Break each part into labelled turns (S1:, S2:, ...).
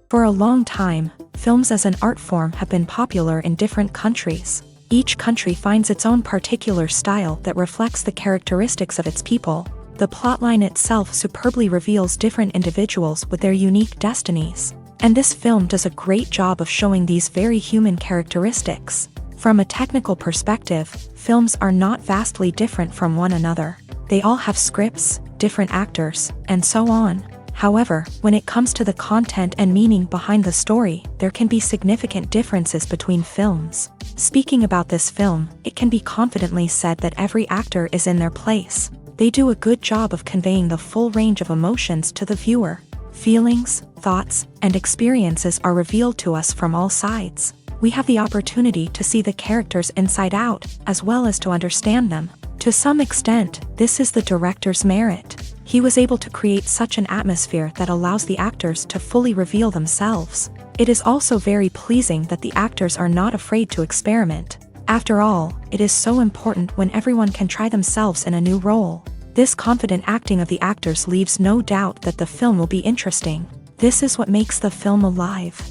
S1: For a long time, films as an art form have been popular in different countries. Each country finds its own particular style that reflects the characteristics of its people. The plotline itself superbly reveals different individuals with their unique destinies. And this film does a great job of showing these very human characteristics. From a technical perspective, films are not vastly different from one another. They all have scripts, different actors, and so on. However, when it comes to the content and meaning behind the story, there can be significant differences between films. Speaking about this film, it can be confidently said that every actor is in their place. They do a good job of conveying the full range of emotions to the viewer. Feelings, thoughts, and experiences are revealed to us from all sides. We have the opportunity to see the characters inside out, as well as to understand them. To some extent, this is the director's merit. He was able to create such an atmosphere that allows the actors to fully reveal themselves. It is also very pleasing that the actors are not afraid to experiment. After all, it is so important when everyone can try themselves in a new role. This confident acting of the actors leaves no doubt that the film will be interesting. This is what makes the film alive.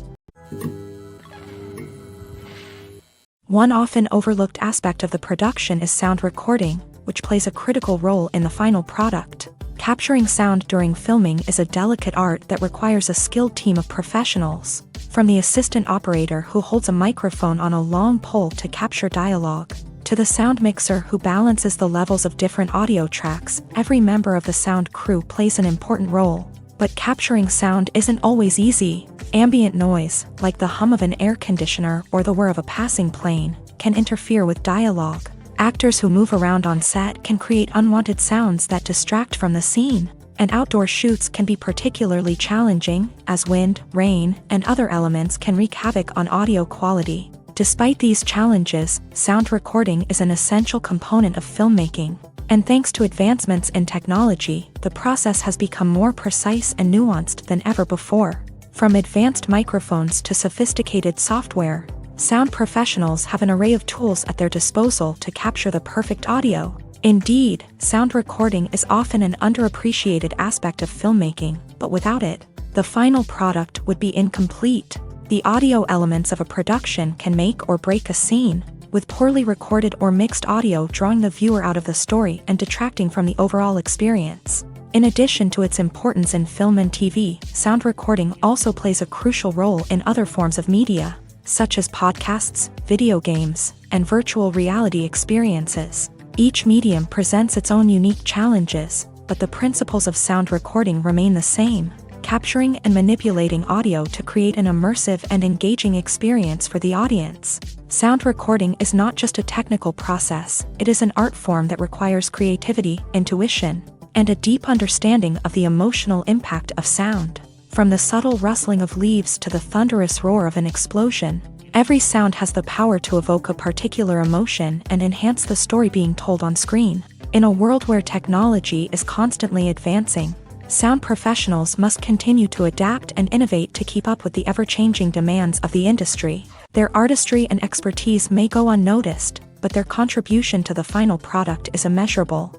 S1: One often overlooked aspect of the production is sound recording, which plays a critical role in the final product. Capturing sound during filming is a delicate art that requires a skilled team of professionals. From the assistant operator who holds a microphone on a long pole to capture dialogue, to the sound mixer who balances the levels of different audio tracks, every member of the sound crew plays an important role. But capturing sound isn't always easy. Ambient noise, like the hum of an air conditioner or the whir of a passing plane, can interfere with dialogue. Actors who move around on set can create unwanted sounds that distract from the scene. And outdoor shoots can be particularly challenging, as wind, rain, and other elements can wreak havoc on audio quality. Despite these challenges, sound recording is an essential component of filmmaking. And thanks to advancements in technology, the process has become more precise and nuanced than ever before. From advanced microphones to sophisticated software, sound professionals have an array of tools at their disposal to capture the perfect audio. Indeed, sound recording is often an underappreciated aspect of filmmaking, but without it, the final product would be incomplete. The audio elements of a production can make or break a scene, with poorly recorded or mixed audio drawing the viewer out of the story and detracting from the overall experience. In addition to its importance in film and TV, sound recording also plays a crucial role in other forms of media, such as podcasts, video games, and virtual reality experiences. Each medium presents its own unique challenges, but the principles of sound recording remain the same, capturing and manipulating audio to create an immersive and engaging experience for the audience. Sound recording is not just a technical process, it is an art form that requires creativity, intuition, and a deep understanding of the emotional impact of sound. From the subtle rustling of leaves to the thunderous roar of an explosion, every sound has the power to evoke a particular emotion and enhance the story being told on screen. In a world where technology is constantly advancing, sound professionals must continue to adapt and innovate to keep up with the ever-changing demands of the industry. Their artistry and expertise may go unnoticed, but their contribution to the final product is immeasurable.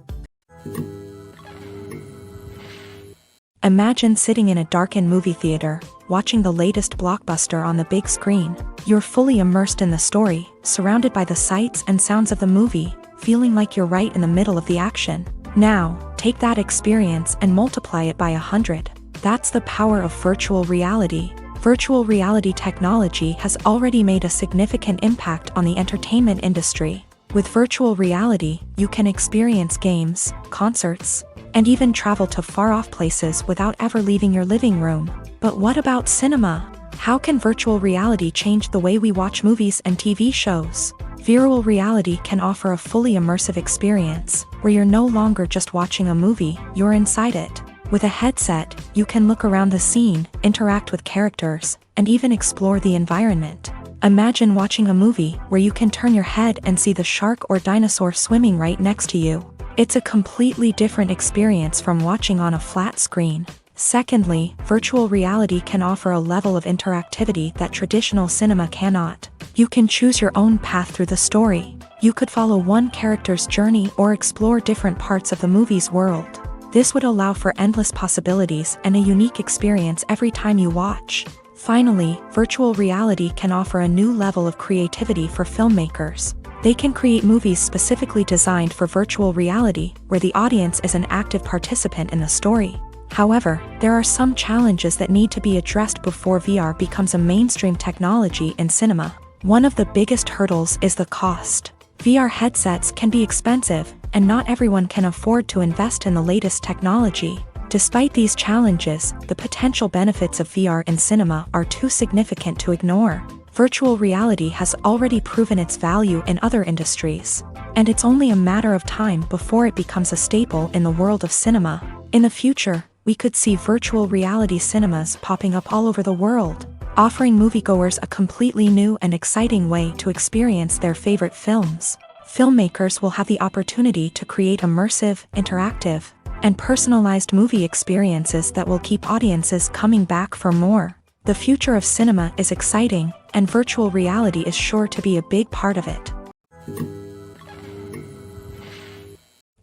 S1: Imagine sitting in a darkened movie theater, watching the latest blockbuster on the big screen. You're fully immersed in the story, surrounded by the sights and sounds of the movie, feeling like you're right in the middle of the action. Now, take that experience and multiply it by 100. That's the power of virtual reality. Virtual reality technology has already made a significant impact on the entertainment industry. With virtual reality, you can experience games, concerts, and even travel to far-off places without ever leaving your living room. But what about cinema? How can virtual reality change the way we watch movies and TV shows? Virtual reality can offer a fully immersive experience, where you're no longer just watching a movie, you're inside it. With a headset, you can look around the scene, interact with characters, and even explore the environment. Imagine watching a movie where you can turn your head and see the shark or dinosaur swimming right next to you. It's a completely different experience from watching on a flat screen. Secondly, virtual reality can offer a level of interactivity that traditional cinema cannot. You can choose your own path through the story. You could follow one character's journey or explore different parts of the movie's world. This would allow for endless possibilities and a unique experience every time you watch. Finally, virtual reality can offer a new level of creativity for filmmakers. They can create movies specifically designed for virtual reality, where the audience is an active participant in the story. However, there are some challenges that need to be addressed before VR becomes a mainstream technology in cinema. One of the biggest hurdles is the cost. VR headsets can be expensive, and not everyone can afford to invest in the latest technology. Despite these challenges, the potential benefits of VR in cinema are too significant to ignore. Virtual reality has already proven its value in other industries, and it's only a matter of time before it becomes a staple in the world of cinema. In the future, we could see virtual reality cinemas popping up all over the world, offering moviegoers a completely new and exciting way to experience their favorite films. Filmmakers will have the opportunity to create immersive, interactive, and personalized movie experiences that will keep audiences coming back for more. The future of cinema is exciting, and virtual reality is sure to be a big part of it.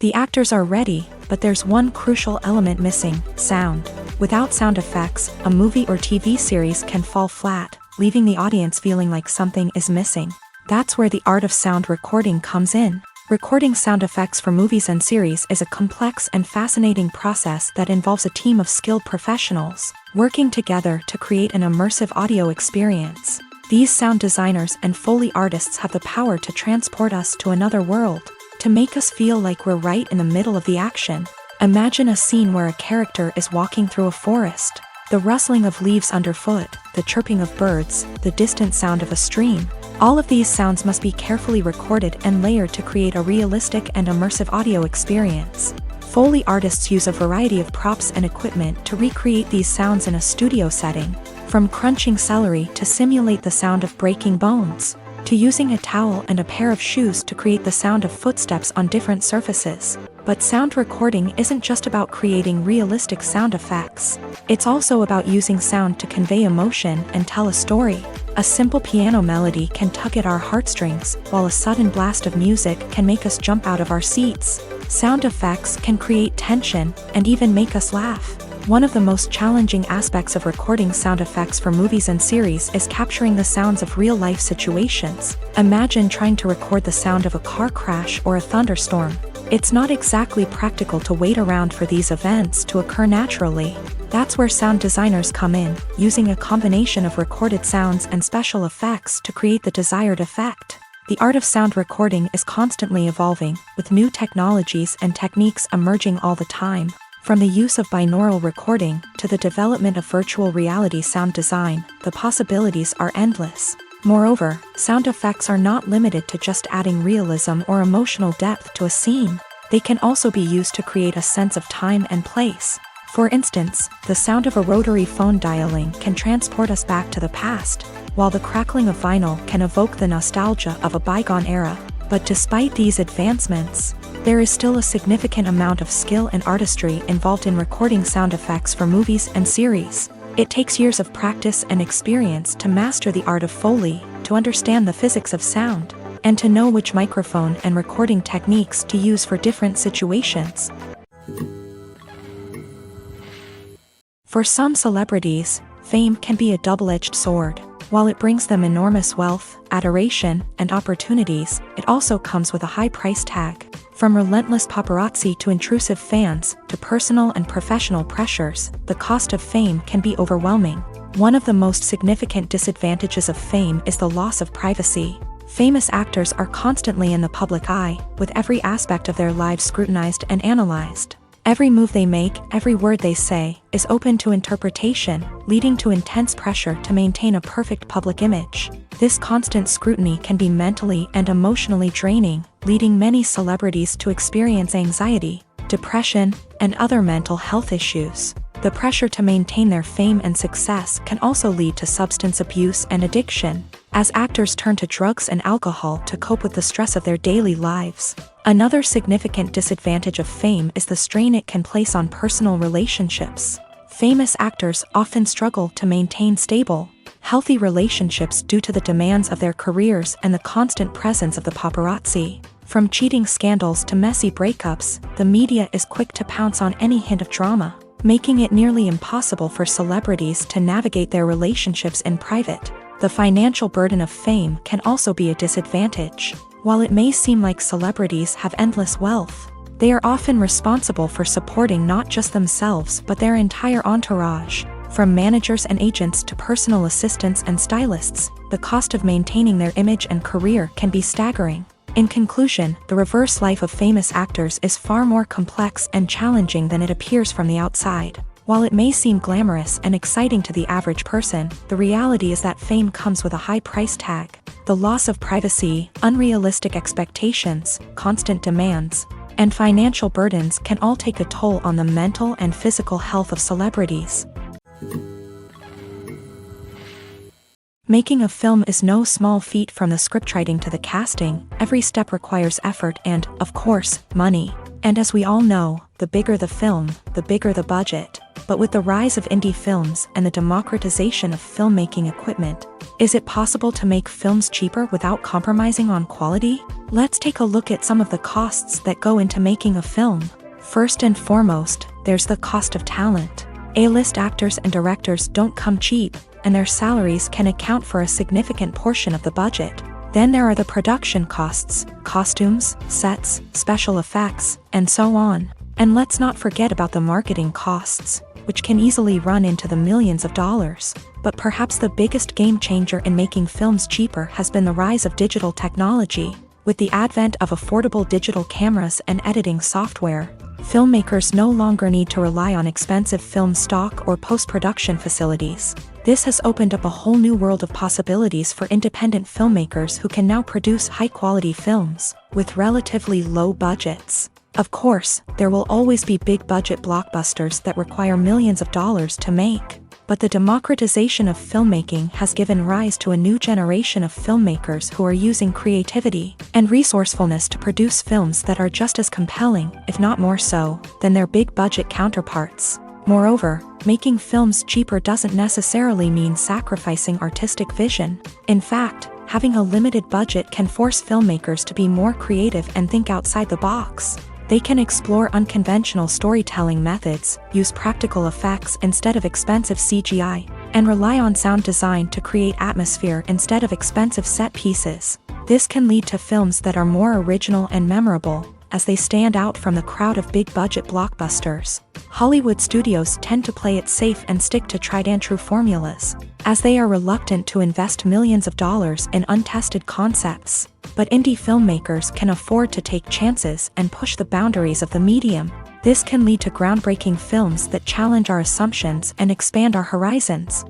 S1: The actors are ready, but there's one crucial element missing: sound. Without sound effects, a movie or TV series can fall flat, leaving the audience feeling like something is missing. That's where the art of sound recording comes in. Recording sound effects for movies and series is a complex and fascinating process that involves a team of skilled professionals working together to create an immersive audio experience. These sound designers and Foley artists have the power to transport us to another world, to make us feel like we're right in the middle of the action. Imagine a scene where a character is walking through a forest. The rustling of leaves underfoot, the chirping of birds, the distant sound of a stream. All of these sounds must be carefully recorded and layered to create a realistic and immersive audio experience. Foley artists use a variety of props and equipment to recreate these sounds in a studio setting, from crunching celery to simulate the sound of breaking bones, to using a towel and a pair of shoes to create the sound of footsteps on different surfaces. But sound recording isn't just about creating realistic sound effects. It's also about using sound to convey emotion and tell a story. A simple piano melody can tug at our heartstrings, while a sudden blast of music can make us jump out of our seats. Sound effects can create tension and even make us laugh. One of the most challenging aspects of recording sound effects for movies and series is capturing the sounds of real-life situations. Imagine trying to record the sound of a car crash or a thunderstorm. It's not exactly practical to wait around for these events to occur naturally. That's where sound designers come in, using a combination of recorded sounds and special effects to create the desired effect. The art of sound recording is constantly evolving, with new technologies and techniques emerging all the time. From the use of binaural recording to the development of virtual reality sound design, the possibilities are endless. Moreover, sound effects are not limited to just adding realism or emotional depth to a scene. They can also be used to create a sense of time and place. For instance, the sound of a rotary phone dialing can transport us back to the past, while the crackling of vinyl can evoke the nostalgia of a bygone era. But despite these advancements, there is still a significant amount of skill and artistry involved in recording sound effects for movies and series. It takes years of practice and experience to master the art of Foley, to understand the physics of sound, and to know which microphone and recording techniques to use for different situations. For some celebrities, fame can be a double-edged sword. While it brings them enormous wealth, adoration, and opportunities, it also comes with a high price tag. From relentless paparazzi to intrusive fans, to personal and professional pressures, the cost of fame can be overwhelming. One of the most significant disadvantages of fame is the loss of privacy. Famous actors are constantly in the public eye, with every aspect of their lives scrutinized and analyzed. Every move they make, every word they say, is open to interpretation, leading to intense pressure to maintain a perfect public image. This constant scrutiny can be mentally and emotionally draining, leading many celebrities to experience anxiety, depression, and other mental health issues. The pressure to maintain their fame and success can also lead to substance abuse and addiction, as actors turn to drugs and alcohol to cope with the stress of their daily lives. Another significant disadvantage of fame is the strain it can place on personal relationships. Famous actors often struggle to maintain stable, healthy relationships due to the demands of their careers and the constant presence of the paparazzi. From cheating scandals to messy breakups, the media is quick to pounce on any hint of drama. making it nearly impossible for celebrities to navigate their relationships in private. The financial burden of fame can also be a disadvantage. While it may seem like celebrities have endless wealth, they are often responsible for supporting not just themselves but their entire entourage. From managers and agents to personal assistants and stylists, the cost of maintaining their image and career can be staggering. In conclusion, the reverse life of famous actors is far more complex and challenging than it appears from the outside. While it may seem glamorous and exciting to the average person, the reality is that fame comes with a high price tag. The loss of privacy, unrealistic expectations, constant demands, and financial burdens can all take a toll on the mental and physical health of celebrities. Making a film is no small feat. From the scriptwriting to the casting, every step requires effort and, of course, money. And as we all know, the bigger the film, the bigger the budget. But with the rise of indie films and the democratization of filmmaking equipment, is it possible to make films cheaper without compromising on quality? Let's take a look at some of the costs that go into making a film. First and foremost, there's the cost of talent. A-list actors and directors don't come cheap, and their salaries can account for a significant portion of the budget. Then there are the production costs, costumes, sets, special effects, and so on. And let's not forget about the marketing costs, which can easily run into the millions of dollars. But perhaps the biggest game changer in making films cheaper has been the rise of digital technology. With the advent of affordable digital cameras and editing software, filmmakers no longer need to rely on expensive film stock or post-production facilities. This has opened up a whole new world of possibilities for independent filmmakers who can now produce high-quality films with relatively low budgets. Of course, there will always be big-budget blockbusters that require millions of dollars to make. But the democratization of filmmaking has given rise to a new generation of filmmakers who are using creativity and resourcefulness to produce films that are just as compelling, if not more so, than their big-budget counterparts. Moreover, making films cheaper doesn't necessarily mean sacrificing artistic vision. In fact, having a limited budget can force filmmakers to be more creative and think outside the box. They can explore unconventional storytelling methods, use practical effects instead of expensive CGI, and rely on sound design to create atmosphere instead of expensive set pieces. This can lead to films that are more original and memorable, as they stand out from the crowd of big-budget blockbusters. Hollywood studios tend to play it safe and stick to tried-and-true formulas, as they are reluctant to invest millions of dollars in untested concepts. But indie filmmakers can afford to take chances and push the boundaries of the medium. This can lead to groundbreaking films that challenge our assumptions and expand our horizons.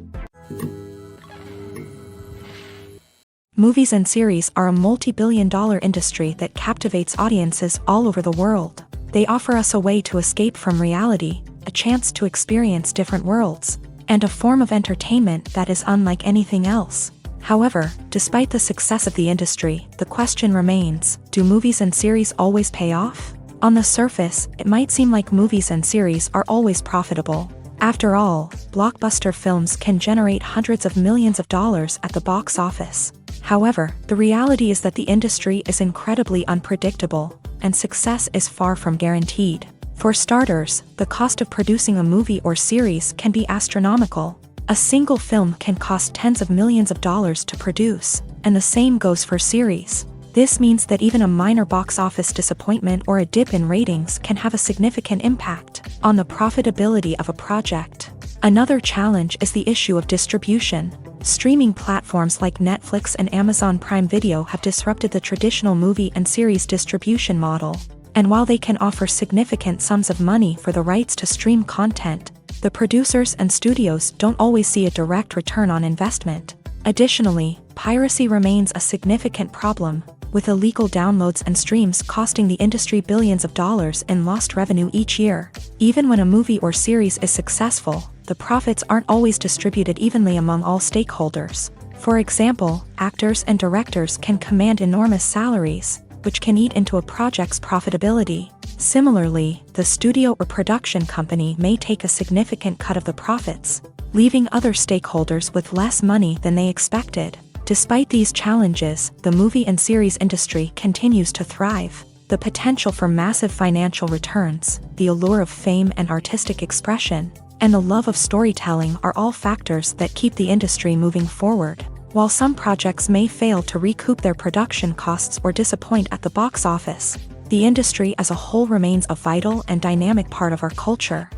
S1: Movies and series are a multi-billion-dollar industry that captivates audiences all over the world. They offer us a way to escape from reality, a chance to experience different worlds, and a form of entertainment that is unlike anything else. However, despite the success of the industry, the question remains, do movies and series always pay off? On the surface, it might seem like movies and series are always profitable. After all, blockbuster films can generate hundreds of millions of dollars at the box office. However, the reality is that the industry is incredibly unpredictable, and success is far from guaranteed. For starters, the cost of producing a movie or series can be astronomical. A single film can cost tens of millions of dollars to produce, and the same goes for series. This means that even a minor box office disappointment or a dip in ratings can have a significant impact on the profitability of a project. Another challenge is the issue of distribution. Streaming platforms like Netflix and Amazon Prime Video have disrupted the traditional movie and series distribution model. And while they can offer significant sums of money for the rights to stream content, the producers and studios don't always see a direct return on investment. Additionally, piracy remains a significant problem, with illegal downloads and streams costing the industry billions of dollars in lost revenue each year. Even when a movie or series is successful, the profits aren't always distributed evenly among all stakeholders. For example, actors and directors can command enormous salaries, which can eat into a project's profitability. Similarly, the studio or production company may take a significant cut of the profits, leaving other stakeholders with less money than they expected. Despite these challenges, the movie and series industry continues to thrive. The The potential for massive financial returns, the allure of fame and artistic expression, and the love of storytelling are all factors that keep the industry moving forward. While some projects may fail to recoup their production costs or disappoint at the box office, the industry as a whole remains a vital and dynamic part of our culture.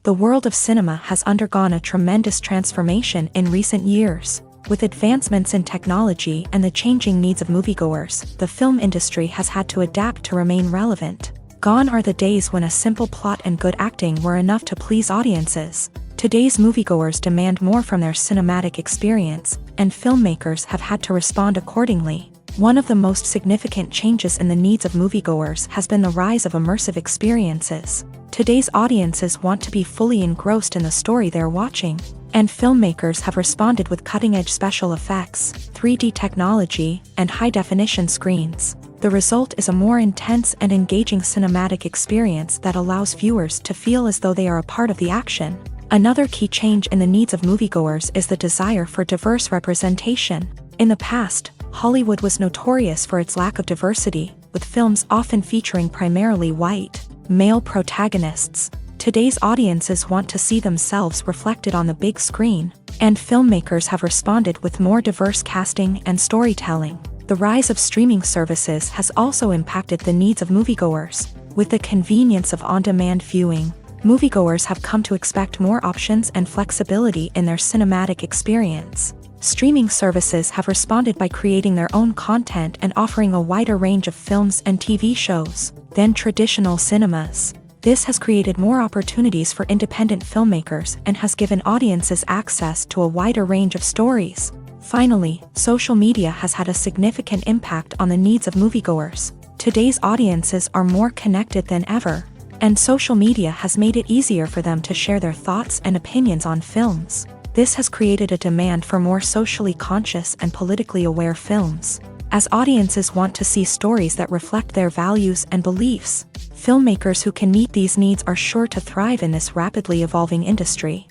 S1: The world of cinema has undergone a tremendous transformation in recent years. With advancements in technology and the changing needs of moviegoers, the film industry has had to adapt to remain relevant. Gone are the days when a simple plot and good acting were enough to please audiences. Today's moviegoers demand more from their cinematic experience, and filmmakers have had to respond accordingly. One of the most significant changes in the needs of moviegoers has been the rise of immersive experiences. Today's audiences want to be fully engrossed in the story they're watching, and filmmakers have responded with cutting-edge special effects, 3D technology, and high-definition screens. The result is a more intense and engaging cinematic experience that allows viewers to feel as though they are a part of the action. Another key change in the needs of moviegoers is the desire for diverse representation. In the past, Hollywood was notorious for its lack of diversity, with films often featuring primarily white, male protagonists. Today's audiences want to see themselves reflected on the big screen, and filmmakers have responded with more diverse casting and storytelling. The rise of streaming services has also impacted the needs of moviegoers. With the convenience of on-demand viewing, moviegoers have come to expect more options and flexibility in their cinematic experience. Streaming services have responded by creating their own content and offering a wider range of films and TV shows than traditional cinemas. This has created more opportunities for independent filmmakers and has given audiences access to a wider range of stories. Finally, social media has had a significant impact on the needs of moviegoers. Today's audiences are more connected than ever, and social media has made it easier for them to share their thoughts and opinions on films. This has created a demand for more socially conscious and politically aware films. As audiences want to see stories that reflect their values and beliefs, filmmakers who can meet these needs are sure to thrive in this rapidly evolving industry.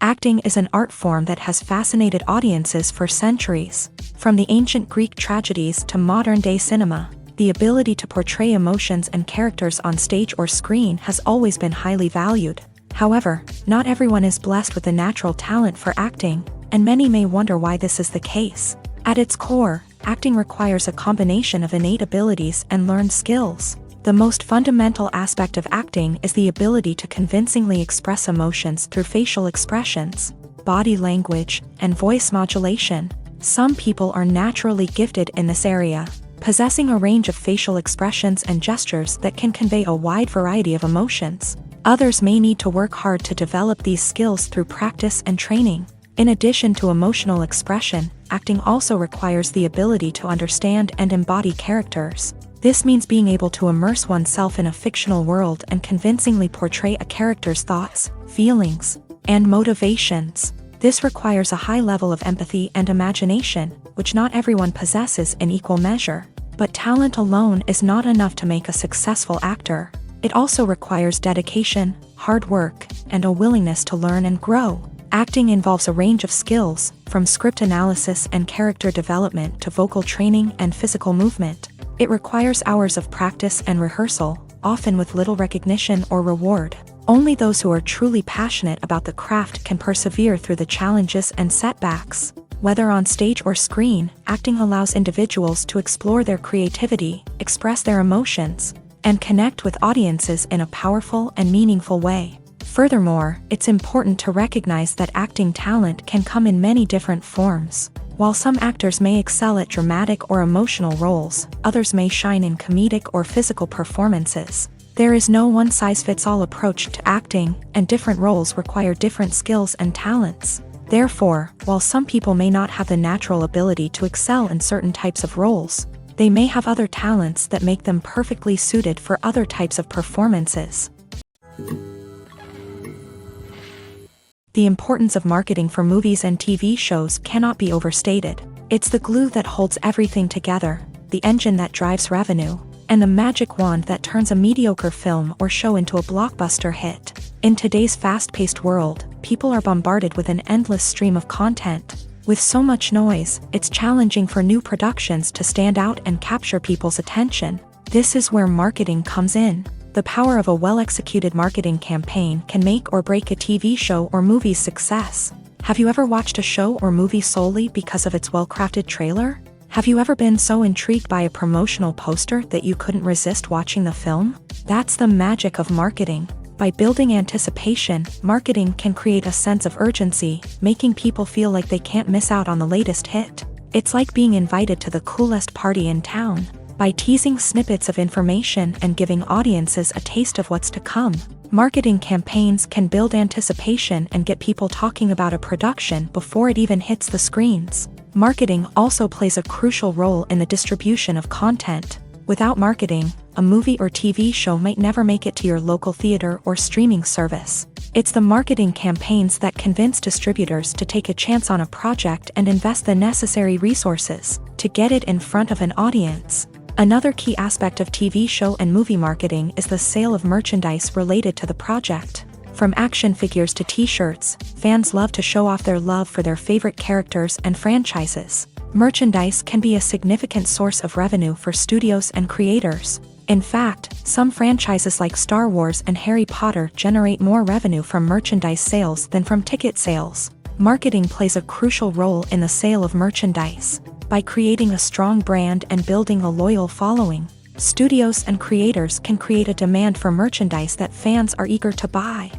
S1: Acting is an art form that has fascinated audiences for centuries. From the ancient Greek tragedies to modern-day cinema, the ability to portray emotions and characters on stage or screen has always been highly valued. However, not everyone is blessed with a natural talent for acting, and many may wonder why this is the case. At its core, acting requires a combination of innate abilities and learned skills. The most fundamental aspect of acting is the ability to convincingly express emotions through facial expressions, body language, and voice modulation. Some people are naturally gifted in this area, possessing a range of facial expressions and gestures that can convey a wide variety of emotions. Others may need to work hard to develop these skills through practice and training. In addition to emotional expression, acting also requires the ability to understand and embody characters. This means being able to immerse oneself in a fictional world and convincingly portray a character's thoughts, feelings, and motivations. This requires a high level of empathy and imagination, which not everyone possesses in equal measure. But talent alone is not enough to make a successful actor. It also requires dedication, hard work, and a willingness to learn and grow. Acting involves a range of skills, from script analysis and character development to vocal training and physical movement. It requires hours of practice and rehearsal, often with little recognition or reward. Only those who are truly passionate about the craft can persevere through the challenges and setbacks. Whether on stage or screen, acting allows individuals to explore their creativity, express their emotions, and connect with audiences in a powerful and meaningful way. Furthermore, it's important to recognize that acting talent can come in many different forms. While some actors may excel at dramatic or emotional roles, others may shine in comedic or physical performances. There is no one-size-fits-all approach to acting, and different roles require different skills and talents. Therefore, while some people may not have the natural ability to excel in certain types of roles, they may have other talents that make them perfectly suited for other types of performances. The importance of marketing for movies and TV shows cannot be overstated. It's the glue that holds everything together, the engine that drives revenue, and the magic wand that turns a mediocre film or show into a blockbuster hit. In today's fast-paced world, people are bombarded with an endless stream of content. With so much noise, it's challenging for new productions to stand out and capture people's attention. This is where marketing comes in. The power of a well-executed marketing campaign can make or break a TV show or movie's success. Have you ever watched a show or movie solely because of its well-crafted trailer? Have you ever been so intrigued by a promotional poster that you couldn't resist watching the film? That's the magic of marketing. By building anticipation, marketing can create a sense of urgency, making people feel like they can't miss out on the latest hit. It's like being invited to the coolest party in town. By teasing snippets of information and giving audiences a taste of what's to come, marketing campaigns can build anticipation and get people talking about a production before it even hits the screens. Marketing also plays a crucial role in the distribution of content. Without marketing, a movie or TV show might never make it to your local theater or streaming service. It's the marketing campaigns that convince distributors to take a chance on a project and invest the necessary resources to get it in front of an audience. Another key aspect of TV show and movie marketing is the sale of merchandise related to the project. From action figures to t-shirts, fans love to show off their love for their favorite characters and franchises. Merchandise can be a significant source of revenue for studios and creators. In fact, some franchises like Star Wars and Harry Potter generate more revenue from merchandise sales than from ticket sales. Marketing plays a crucial role in the sale of merchandise. By creating a strong brand and building a loyal following, studios and creators can create a demand for merchandise that fans are eager to buy.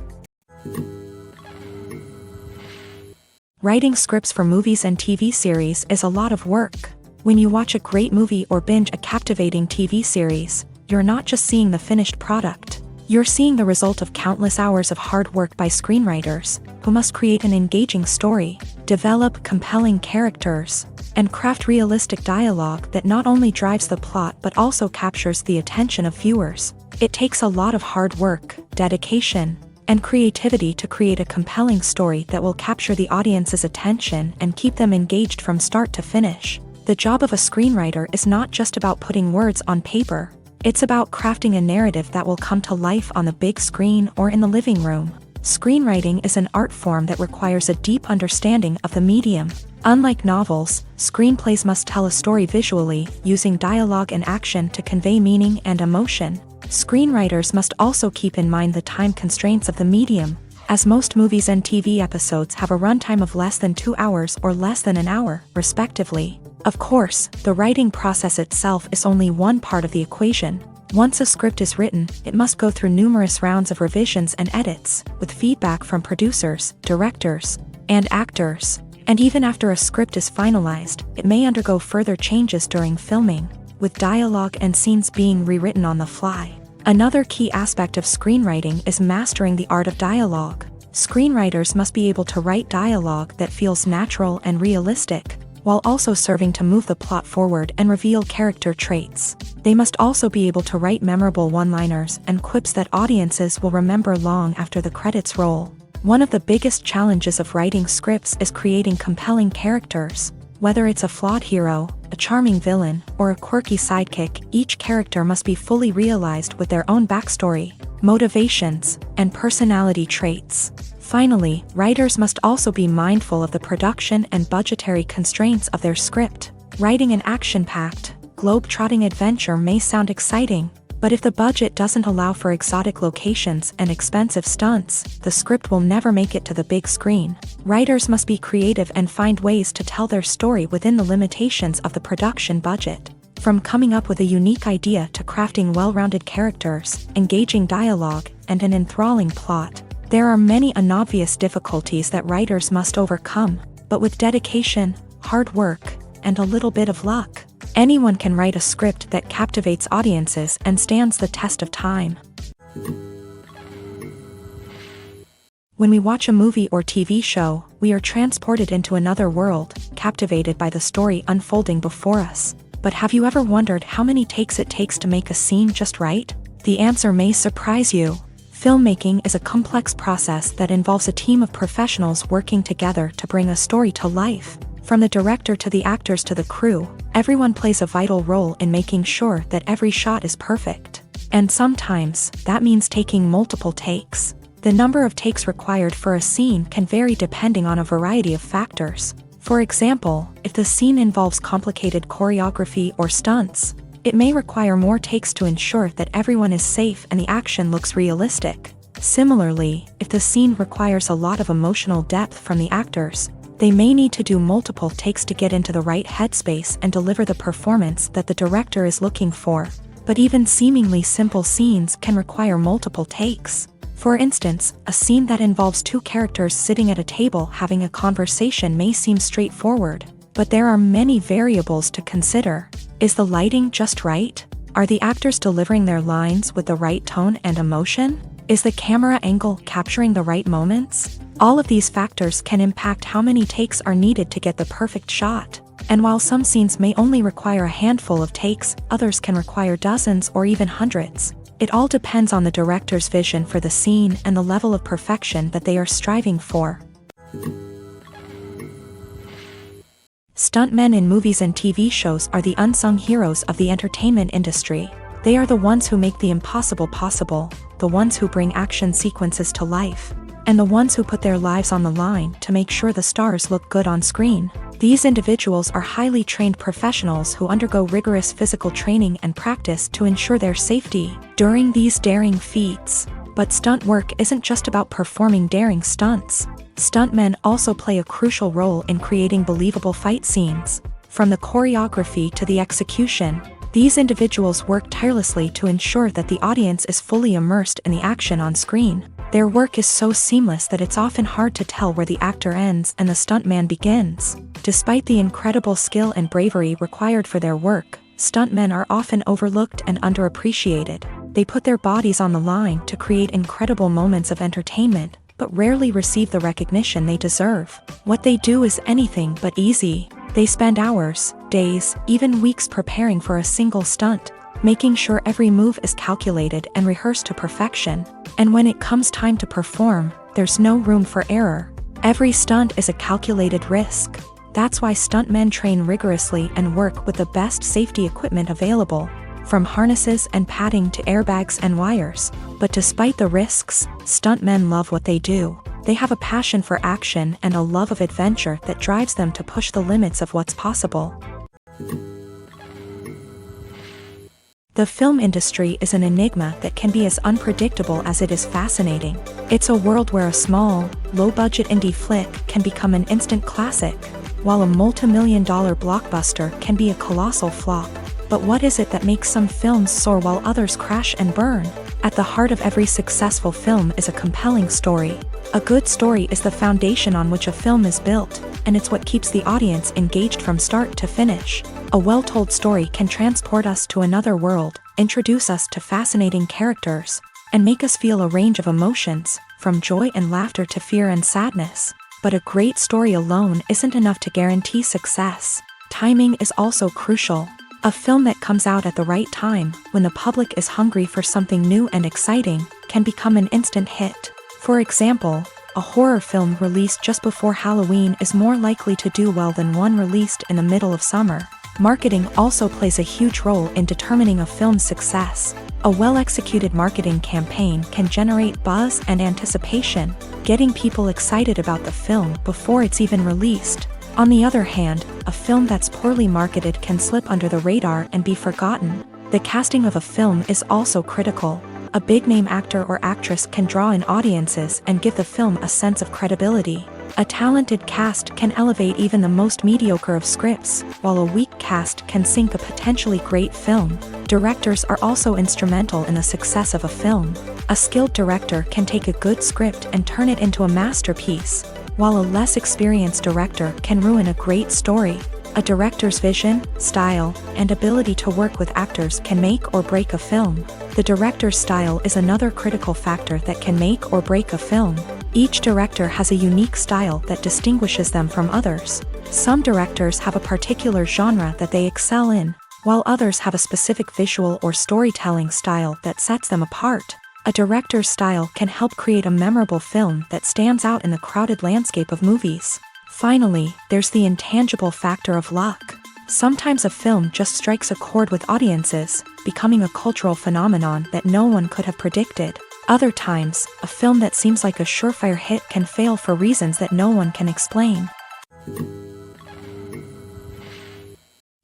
S1: Writing scripts for movies and TV series is a lot of work. When you watch a great movie or binge a captivating TV series, you're not just seeing the finished product. You're seeing the result of countless hours of hard work by screenwriters, who must create an engaging story, develop compelling characters, and craft realistic dialogue that not only drives the plot but also captures the attention of viewers. It takes a lot of hard work, dedication, and creativity to create a compelling story that will capture the audience's attention and keep them engaged from start to finish. The job of a screenwriter is not just about putting words on paper. It's about crafting a narrative that will come to life on the big screen or in the living room. Screenwriting is an art form that requires a deep understanding of the medium. Unlike novels, screenplays must tell a story visually, using dialogue and action to convey meaning and emotion. Screenwriters must also keep in mind the time constraints of the medium, as most movies and TV episodes have a runtime of less than 2 hours or less than an hour, respectively. Of course, the writing process itself is only one part of the equation. Once a script is written, it must go through numerous rounds of revisions and edits, with feedback from producers, directors, and actors. And even after a script is finalized, it may undergo further changes during filming, with dialogue and scenes being rewritten on the fly. Another key aspect of screenwriting is mastering the art of dialogue. Screenwriters must be able to write dialogue that feels natural and realistic, while also serving to move the plot forward and reveal character traits. They must also be able to write memorable one-liners and quips that audiences will remember long after the credits roll. One of the biggest challenges of writing scripts is creating compelling characters. Whether it's a flawed hero, a charming villain, or a quirky sidekick, each character must be fully realized with their own backstory, motivations, and personality traits. Finally, writers must also be mindful of the production and budgetary constraints of their script. Writing an action-packed, globe-trotting adventure may sound exciting, but if the budget doesn't allow for exotic locations and expensive stunts, the script will never make it to the big screen. Writers must be creative and find ways to tell their story within the limitations of the production budget. From coming up with a unique idea to crafting well-rounded characters, engaging dialogue, and an enthralling plot, there are many unobvious difficulties that writers must overcome, but with dedication, hard work, and a little bit of luck, anyone can write a script that captivates audiences and stands the test of time. When we watch a movie or TV show, we are transported into another world, captivated by the story unfolding before us. But have you ever wondered how many takes it takes to make a scene just right? The answer may surprise you. Filmmaking is a complex process that involves a team of professionals working together to bring a story to life. From the director to the actors to the crew, everyone plays a vital role in making sure that every shot is perfect. And sometimes, that means taking multiple takes. The number of takes required for a scene can vary depending on a variety of factors. For example, if the scene involves complicated choreography or stunts, it may require more takes to ensure that everyone is safe and the action looks realistic. Similarly, if the scene requires a lot of emotional depth from the actors, they may need to do multiple takes to get into the right headspace and deliver the performance that the director is looking for. But even seemingly simple scenes can require multiple takes. For instance, a scene that involves two characters sitting at a table having a conversation may seem straightforward, but there are many variables to consider. Is the lighting just right? Are the actors delivering their lines with the right tone and emotion? Is the camera angle capturing the right moments? All of these factors can impact how many takes are needed to get the perfect shot. And while some scenes may only require a handful of takes, others can require dozens or even hundreds. It all depends on the director's vision for the scene and the level of perfection that they are striving for. Stuntmen in movies and TV shows are the unsung heroes of the entertainment industry. They are the ones who make the impossible possible, the ones who bring action sequences to life, and the ones who put their lives on the line to make sure the stars look good on screen. These individuals are highly trained professionals who undergo rigorous physical training and practice to ensure their safety during these daring feats. But stunt work isn't just about performing daring stunts. Stuntmen also play a crucial role in creating believable fight scenes. From the choreography to the execution, these individuals work tirelessly to ensure that the audience is fully immersed in the action on screen. Their work is so seamless that it's often hard to tell where the actor ends and the stuntman begins. Despite the incredible skill and bravery required for their work, stuntmen are often overlooked and underappreciated. They put their bodies on the line to create incredible moments of entertainment, but rarely receive the recognition they deserve. What they do is anything but easy. They spend hours, days, even weeks preparing for a single stunt, making sure every move is calculated and rehearsed to perfection. And when it comes time to perform, there's no room for error. Every stunt is a calculated risk. That's why stuntmen train rigorously and work with the best safety equipment available, from harnesses and padding to airbags and wires. But despite the risks, stuntmen love what they do. They have a passion for action and a love of adventure that drives them to push the limits of what's possible. The film industry is an enigma that can be as unpredictable as it is fascinating. It's a world where a small, low-budget indie flick can become an instant classic, while a multi-million-dollar blockbuster can be a colossal flop. But what is it that makes some films soar while others crash and burn? At the heart of every successful film is a compelling story. A good story is the foundation on which a film is built, and it's what keeps the audience engaged from start to finish. A well-told story can transport us to another world, introduce us to fascinating characters, and make us feel a range of emotions, from joy and laughter to fear and sadness. But a great story alone isn't enough to guarantee success. Timing is also crucial. A film that comes out at the right time, when the public is hungry for something new and exciting, can become an instant hit. For example, a horror film released just before Halloween is more likely to do well than one released in the middle of summer. Marketing also plays a huge role in determining a film's success. A well-executed marketing campaign can generate buzz and anticipation, getting people excited about the film before it's even released. On the other hand, a film that's poorly marketed can slip under the radar and be forgotten. The casting of a film is also critical. A big-name actor or actress can draw in audiences and give the film a sense of credibility. A talented cast can elevate even the most mediocre of scripts, while a weak cast can sink a potentially great film. Directors are also instrumental in the success of a film. A skilled director can take a good script and turn it into a masterpiece, while a less experienced director can ruin a great story. A director's vision, style, and ability to work with actors can make or break a film. The director's style is another critical factor that can make or break a film. Each director has a unique style that distinguishes them from others. Some directors have a particular genre that they excel in, while others have a specific visual or storytelling style that sets them apart. A director's style can help create a memorable film that stands out in the crowded landscape of movies. Finally, there's the intangible factor of luck. Sometimes a film just strikes a chord with audiences, becoming a cultural phenomenon that no one could have predicted. Other times, a film that seems like a surefire hit can fail for reasons that no one can explain.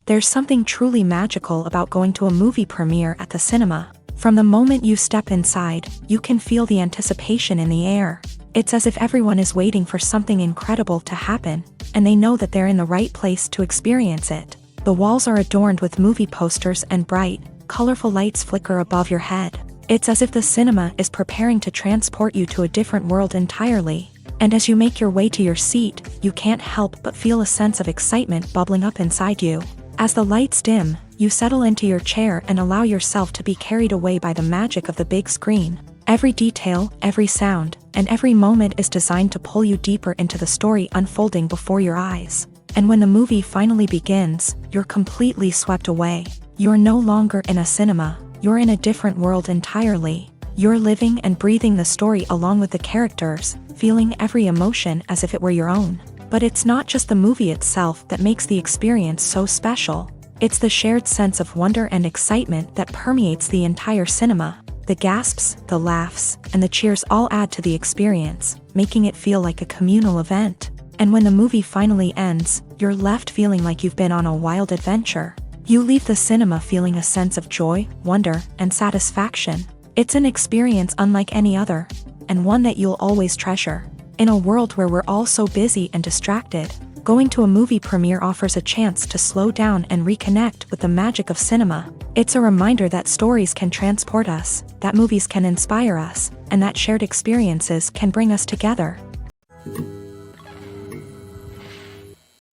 S1: There's something truly magical about going to a movie premiere at the cinema. From the moment you step inside, you can feel the anticipation in the air. It's as if everyone is waiting for something incredible to happen, and they know that they're in the right place to experience it. The walls are adorned with movie posters and bright, colorful lights flicker above your head. It's as if the cinema is preparing to transport you to a different world entirely. And as you make your way to your seat, you can't help but feel a sense of excitement bubbling up inside you. As the lights dim, you settle into your chair and allow yourself to be carried away by the magic of the big screen. Every detail, every sound, and every moment is designed to pull you deeper into the story unfolding before your eyes. And when the movie finally begins, you're completely swept away. You're no longer in a cinema, you're in a different world entirely. You're living and breathing the story along with the characters, feeling every emotion as if it were your own. But it's not just the movie itself that makes the experience so special. It's the shared sense of wonder and excitement that permeates the entire cinema. The gasps, the laughs, and the cheers all add to the experience, making it feel like a communal event. And when the movie finally ends, you're left feeling like you've been on a wild adventure. You leave the cinema feeling a sense of joy, wonder, and satisfaction. It's an experience unlike any other, and one that you'll always treasure. In a world where we're all so busy and distracted, going to a movie premiere offers a chance to slow down and reconnect with the magic of cinema. It's a reminder that stories can transport us, that movies can inspire us, and that shared experiences can bring us together.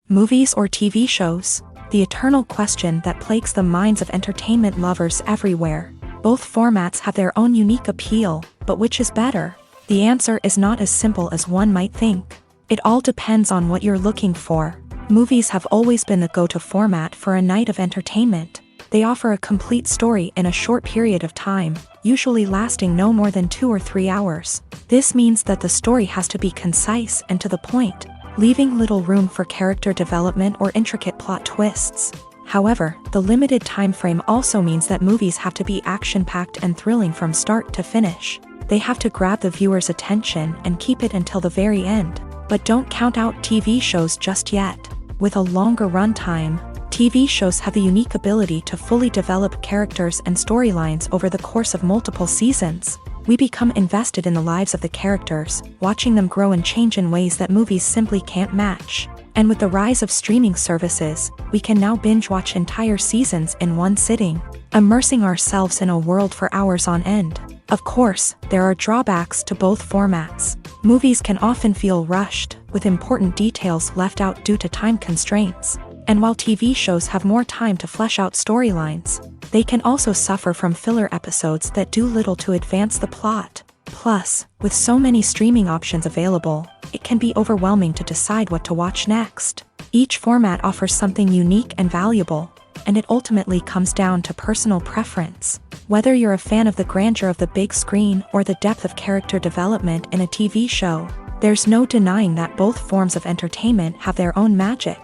S1: Movies or TV shows? The eternal question that plagues the minds of entertainment lovers everywhere. Both formats have their own unique appeal, but which is better? The answer is not as simple as one might think. It all depends on what you're looking for. Movies have always been the go-to format for a night of entertainment. They offer a complete story in a short period of time, usually lasting no more than 2 or 3 hours. This means that the story has to be concise and to the point, leaving little room for character development or intricate plot twists. However, the limited time frame also means that movies have to be action-packed and thrilling from start to finish. They have to grab the viewer's attention and keep it until the very end. But don't count out TV shows just yet. With a longer runtime, TV shows have the unique ability to fully develop characters and storylines over the course of multiple seasons. We become invested in the lives of the characters, watching them grow and change in ways that movies simply can't match. And with the rise of streaming services, we can now binge-watch entire seasons in one sitting, immersing ourselves in a world for hours on end. Of course, there are drawbacks to both formats. Movies can often feel rushed, with important details left out due to time constraints. And while TV shows have more time to flesh out storylines, they can also suffer from filler episodes that do little to advance the plot. Plus, with so many streaming options available, it can be overwhelming to decide what to watch next. Each format offers something unique and valuable, and it ultimately comes down to personal preference. Whether you're a fan of the grandeur of the big screen or the depth of character development in a TV show, there's no denying that both forms of entertainment have their own magic.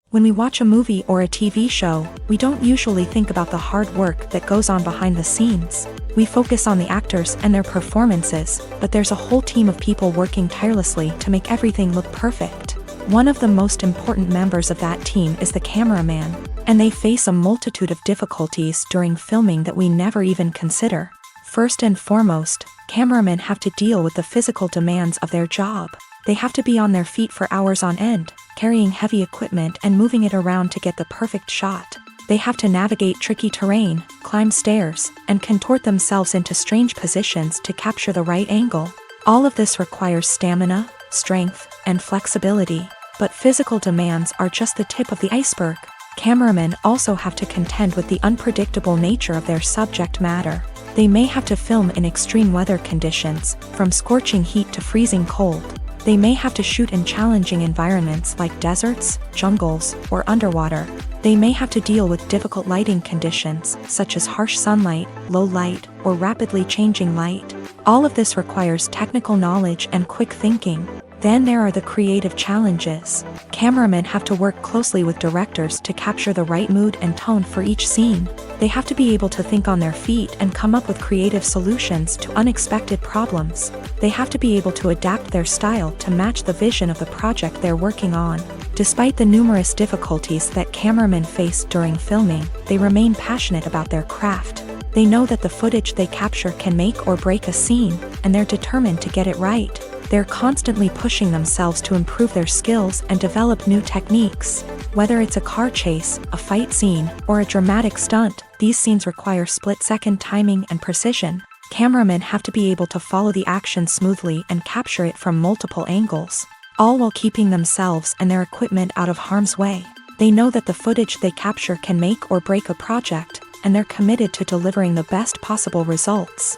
S1: When we watch a movie or a TV show, we don't usually think about the hard work that goes on behind the scenes. We focus on the actors and their performances, but there's a whole team of people working tirelessly to make everything look perfect. One of the most important members of that team is the cameraman, and they face a multitude of difficulties during filming that we never even consider. First and foremost, cameramen have to deal with the physical demands of their job. They have to be on their feet for hours on end, carrying heavy equipment and moving it around to get the perfect shot. They have to navigate tricky terrain, climb stairs, and contort themselves into strange positions to capture the right angle. All of this requires stamina, strength, and flexibility. But physical demands are just the tip of the iceberg. Cameramen also have to contend with the unpredictable nature of their subject matter. They may have to film in extreme weather conditions, from scorching heat to freezing cold. They may have to shoot in challenging environments like deserts, jungles, or underwater. They may have to deal with difficult lighting conditions, such as harsh sunlight, low light, or rapidly changing light. All of this requires technical knowledge and quick thinking. Then there are the creative challenges. Cameramen have to work closely with directors to capture the right mood and tone for each scene. They have to be able to think on their feet and come up with creative solutions to unexpected problems. They have to be able to adapt their style to match the vision of the project they're working on. Despite the numerous difficulties that cameramen face during filming, they remain passionate about their craft. They know that the footage they capture can make or break a scene, and they're determined to get it right. They're constantly pushing themselves to improve their skills and develop new techniques. Whether it's a car chase, a fight scene, or a dramatic stunt, these scenes require split-second timing and precision. Cameramen have to be able to follow the action smoothly and capture it from multiple angles, all while keeping themselves and their equipment out of harm's way. They know that the footage they capture can make or break a project, and they're committed to delivering the best possible results.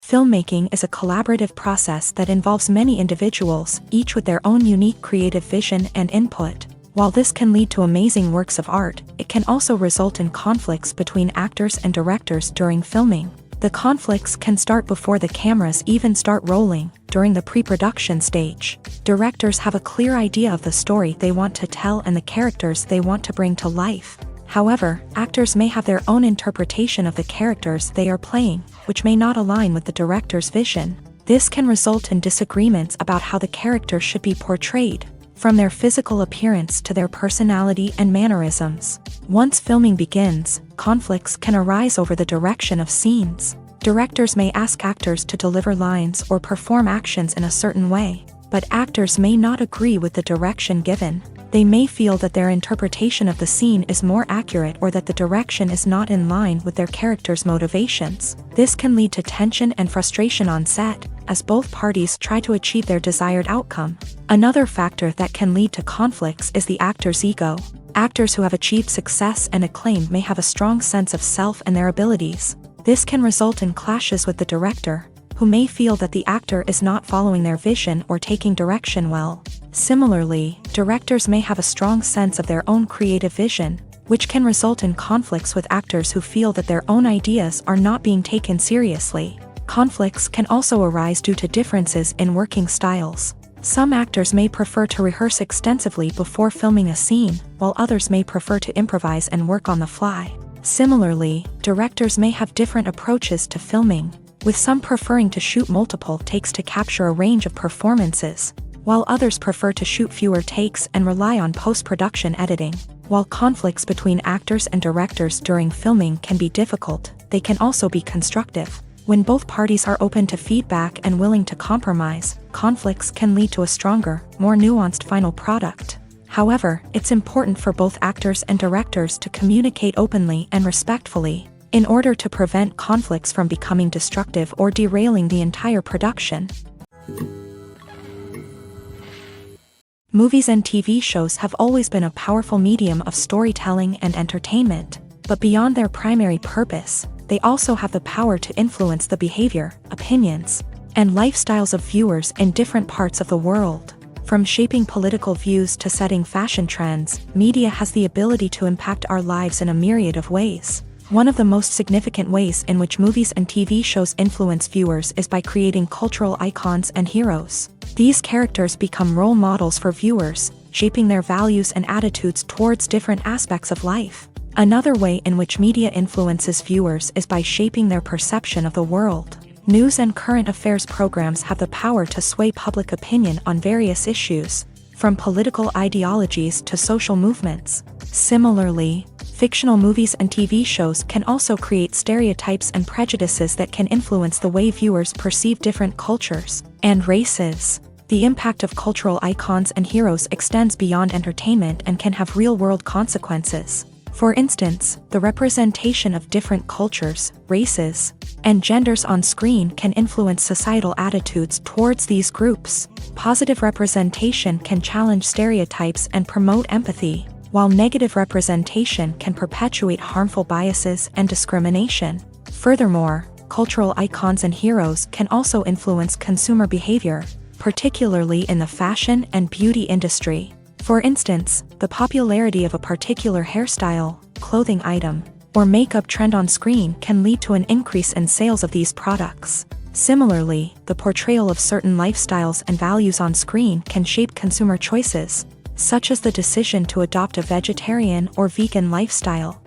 S1: Filmmaking is a collaborative process that involves many individuals, each with their own unique creative vision and input. While this can lead to amazing works of art, it can also result in conflicts between actors and directors during filming. The conflicts can start before the cameras even start rolling, during the pre-production stage. Directors have a clear idea of the story they want to tell and the characters they want to bring to life. However, actors may have their own interpretation of the characters they are playing, which may not align with the director's vision. This can result in disagreements about how the character should be portrayed, from their physical appearance to their personality and mannerisms. Once filming begins, conflicts can arise over the direction of scenes. Directors may ask actors to deliver lines or perform actions in a certain way, but actors may not agree with the direction given. They may feel that their interpretation of the scene is more accurate or that the direction is not in line with their character's motivations. This can lead to tension and frustration on set, as both parties try to achieve their desired outcome. Another factor that can lead to conflicts is the actor's ego. Actors who have achieved success and acclaim may have a strong sense of self and their abilities. This can result in clashes with the director, who may feel that the actor is not following their vision or taking direction well. Similarly, directors may have a strong sense of their own creative vision, which can result in conflicts with actors who feel that their own ideas are not being taken seriously. Conflicts can also arise due to differences in working styles. Some actors may prefer to rehearse extensively before filming a scene, while others may prefer to improvise and work on the fly. Similarly, directors may have different approaches to filming, with some preferring to shoot multiple takes to capture a range of performances, while others prefer to shoot fewer takes and rely on post-production editing. While conflicts between actors and directors during filming can be difficult, they can also be constructive. When both parties are open to feedback and willing to compromise, conflicts can lead to a stronger, more nuanced final product. However, it's important for both actors and directors to communicate openly and respectfully, in order to prevent conflicts from becoming destructive or derailing the entire production. Movies and TV shows have always been a powerful medium of storytelling and entertainment, but beyond their primary purpose, they also have the power to influence the behavior, opinions, and lifestyles of viewers in different parts of the world. From shaping political views to setting fashion trends, media has the ability to impact our lives in a myriad of ways. One of the most significant ways in which movies and TV shows influence viewers is by creating cultural icons and heroes. These characters become role models for viewers, shaping their values and attitudes towards different aspects of life. Another way in which media influences viewers is by shaping their perception of the world. News and current affairs programs have the power to sway public opinion on various issues, from political ideologies to social movements. Similarly, fictional movies and TV shows can also create stereotypes and prejudices that can influence the way viewers perceive different cultures and races. The impact of cultural icons and heroes extends beyond entertainment and can have real-world consequences. For instance, the representation of different cultures, races, and genders on screen can influence societal attitudes towards these groups. Positive representation can challenge stereotypes and promote empathy, while negative representation can perpetuate harmful biases and discrimination. Furthermore, cultural icons and heroes can also influence consumer behavior, particularly in the fashion and beauty industry. For instance, the popularity of a particular hairstyle, clothing item, or makeup trend on screen can lead to an increase in sales of these products. Similarly, the portrayal of certain lifestyles and values on screen can shape consumer choices, such as the decision to adopt a vegetarian or vegan lifestyle.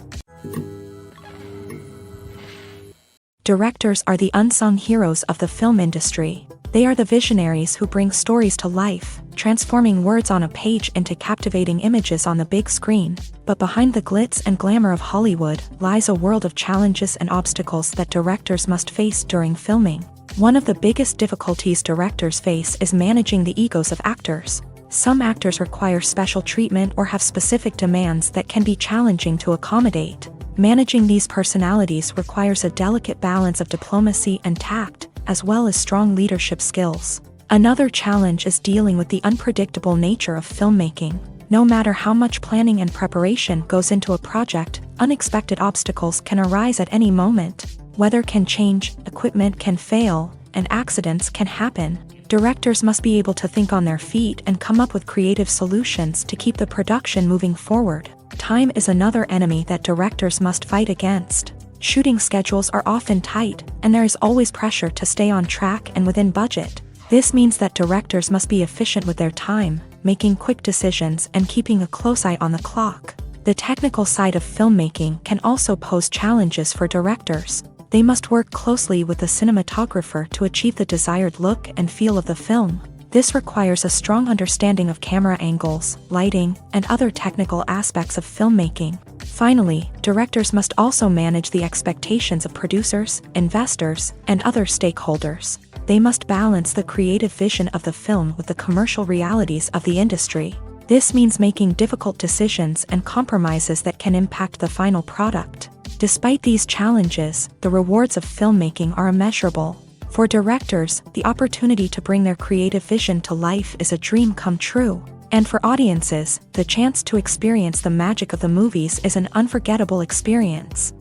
S1: Directors are the unsung heroes of the film industry. They are the visionaries who bring stories to life, transforming words on a page into captivating images on the big screen. But behind the glitz and glamour of Hollywood lies a world of challenges and obstacles that directors must face during filming. One of the biggest difficulties directors face is managing the egos of actors. Some actors require special treatment or have specific demands that can be challenging to accommodate. Managing these personalities requires a delicate balance of diplomacy and tact, as well as strong leadership skills. Another challenge is dealing with the unpredictable nature of filmmaking. No matter how much planning and preparation goes into a project, unexpected obstacles can arise at any moment. Weather can change, equipment can fail, and accidents can happen. Directors must be able to think on their feet and come up with creative solutions to keep the production moving forward. Time is another enemy that directors must fight against. Shooting schedules are often tight, and there is always pressure to stay on track and within budget. This means that directors must be efficient with their time, making quick decisions and keeping a close eye on the clock. The technical side of filmmaking can also pose challenges for directors. They must work closely with the cinematographer to achieve the desired look and feel of the film. This requires a strong understanding of camera angles, lighting, and other technical aspects of filmmaking. Finally, directors must also manage the expectations of producers, investors, and other stakeholders. They must balance the creative vision of the film with the commercial realities of the industry. This means making difficult decisions and compromises that can impact the final product. Despite these challenges, the rewards of filmmaking are immeasurable. For directors, the opportunity to bring their creative vision to life is a dream come true. And for audiences, the chance to experience the magic of the movies is an unforgettable experience.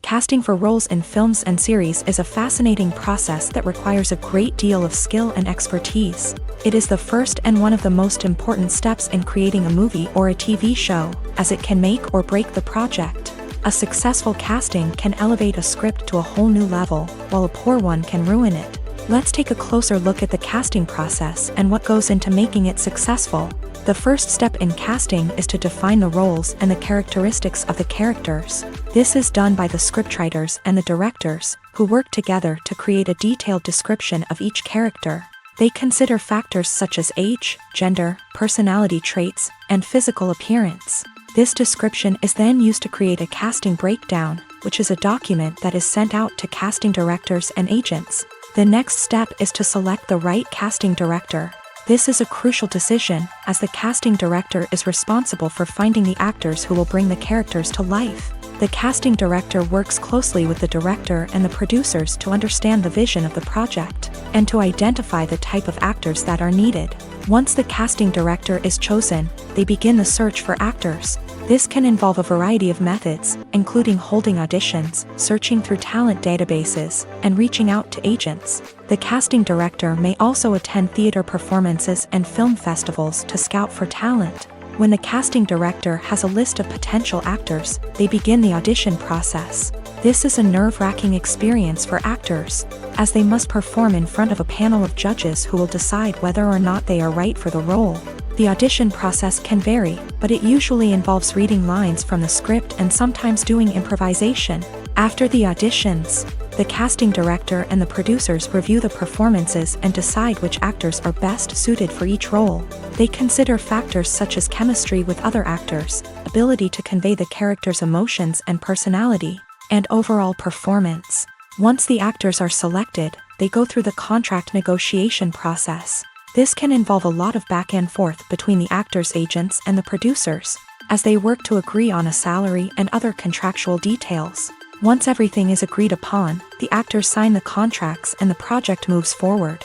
S1: Casting for roles in films and series is a fascinating process that requires a great deal of skill and expertise. It is the first and one of the most important steps in creating a movie or a TV show, as it can make or break the project. A successful casting can elevate a script to a whole new level, while a poor one can ruin it. Let's take a closer look at the casting process and what goes into making it successful. The first step in casting is to define the roles and the characteristics of the characters. This is done by the scriptwriters and the directors, who work together to create a detailed description of each character. They consider factors such as age, gender, personality traits, and physical appearance. This description is then used to create a casting breakdown, which is a document that is sent out to casting directors and agents. The next step is to select the right casting director. This is a crucial decision, as the casting director is responsible for finding the actors who will bring the characters to life. The casting director works closely with the director and the producers to understand the vision of the project, and to identify the type of actors that are needed. Once the casting director is chosen, they begin the search for actors. This can involve a variety of methods, including holding auditions, searching through talent databases, and reaching out to agents. The casting director may also attend theater performances and film festivals to scout for talent. When the casting director has a list of potential actors, they begin the audition process. This is a nerve-wracking experience for actors, as they must perform in front of a panel of judges who will decide whether or not they are right for the role. The audition process can vary, but it usually involves reading lines from the script and sometimes doing improvisation. After the auditions, the casting director and the producers review the performances and decide which actors are best suited for each role. They consider factors such as chemistry with other actors, ability to convey the character's emotions and personality, and overall performance. Once the actors are selected, they go through the contract negotiation process. This can involve a lot of back and forth between the actors' agents and the producers, as they work to agree on a salary and other contractual details. Once everything is agreed upon, the actors sign the contracts and the project moves forward.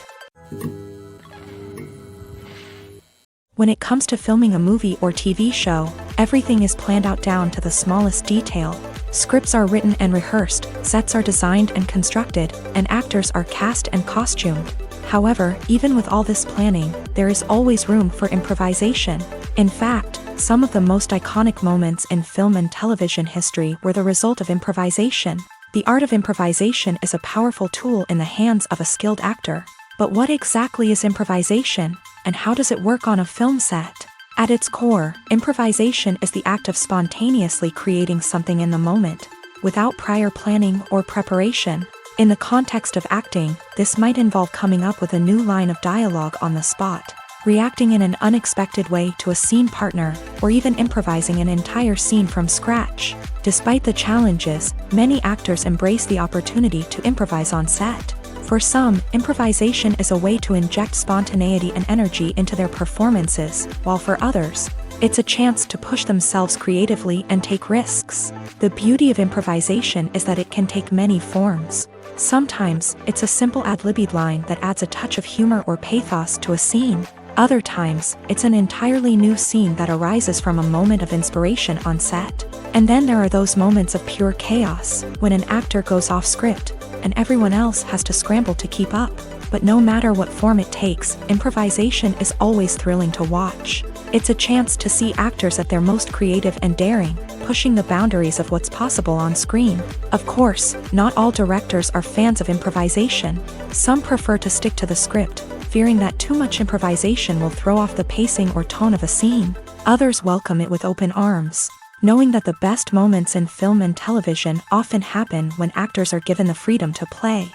S1: When it comes to filming a movie or TV show, everything is planned out down to the smallest detail. Scripts are written and rehearsed, sets are designed and constructed, and actors are cast and costumed. However, even with all this planning, there is always room for improvisation. In fact, some of the most iconic moments in film and television history were the result of improvisation. The art of improvisation is a powerful tool in the hands of a skilled actor. But what exactly is improvisation, and how does it work on a film set? At its core, improvisation is the act of spontaneously creating something in the moment, without prior planning or preparation. In the context of acting, this might involve coming up with a new line of dialogue on the spot, reacting in an unexpected way to a scene partner, or even improvising an entire scene from scratch. Despite the challenges, many actors embrace the opportunity to improvise on set. For some, improvisation is a way to inject spontaneity and energy into their performances, while for others, it's a chance to push themselves creatively and take risks. The beauty of improvisation is that it can take many forms. Sometimes, it's a simple ad-libbed line that adds a touch of humor or pathos to a scene. Other times, it's an entirely new scene that arises from a moment of inspiration on set. And then there are those moments of pure chaos, when an actor goes off script, and everyone else has to scramble to keep up. But no matter what form it takes, improvisation is always thrilling to watch. It's a chance to see actors at their most creative and daring, pushing the boundaries of what's possible on screen. Of course, not all directors are fans of improvisation. Some prefer to stick to the script, fearing that too much improvisation will throw off the pacing or tone of a scene. Others welcome it with open arms, knowing that the best moments in film and television often happen when actors are given the freedom to play.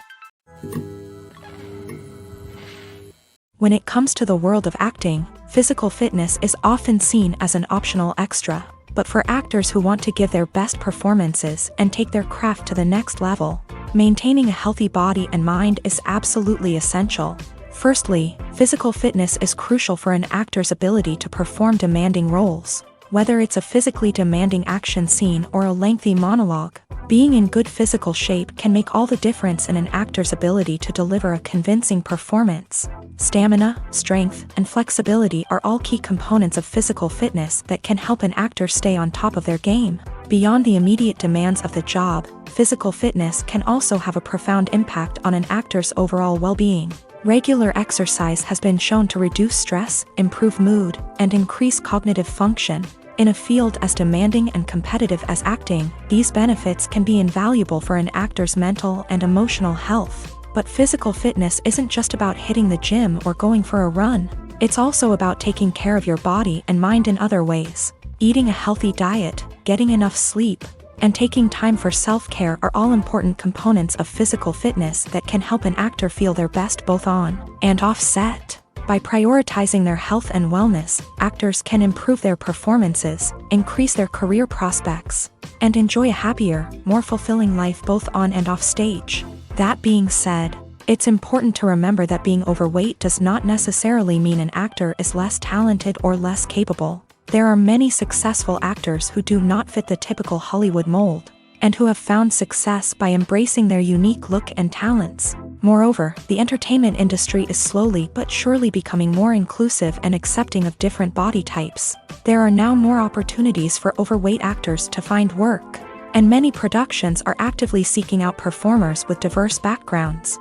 S1: When it comes to the world of acting, physical fitness is often seen as an optional extra. But for actors who want to give their best performances and take their craft to the next level, maintaining a healthy body and mind is absolutely essential. Firstly, physical fitness is crucial for an actor's ability to perform demanding roles. Whether it's a physically demanding action scene or a lengthy monologue, being in good physical shape can make all the difference in an actor's ability to deliver a convincing performance. Stamina, strength, and flexibility are all key components of physical fitness that can help an actor stay on top of their game. Beyond the immediate demands of the job, physical fitness can also have a profound impact on an actor's overall well-being. Regular exercise has been shown to reduce stress, improve mood, and increase cognitive function. In a field as demanding and competitive as acting, these benefits can be invaluable for an actor's mental and emotional health. But physical fitness isn't just about hitting the gym or going for a run. It's also about taking care of your body and mind in other ways. Eating a healthy diet, getting enough sleep, and taking time for self-care are all important components of physical fitness that can help an actor feel their best both on and off set. By prioritizing their health and wellness, actors can improve their performances, increase their career prospects, and enjoy a happier, more fulfilling life both on and off stage. That being said, it's important to remember that being overweight does not necessarily mean an actor is less talented or less capable. There are many successful actors who do not fit the typical Hollywood mold, and who have found success by embracing their unique look and talents. Moreover, the entertainment industry is slowly but surely becoming more inclusive and accepting of different body types. There are now more opportunities for overweight actors to find work, and many productions are actively seeking out performers with diverse backgrounds.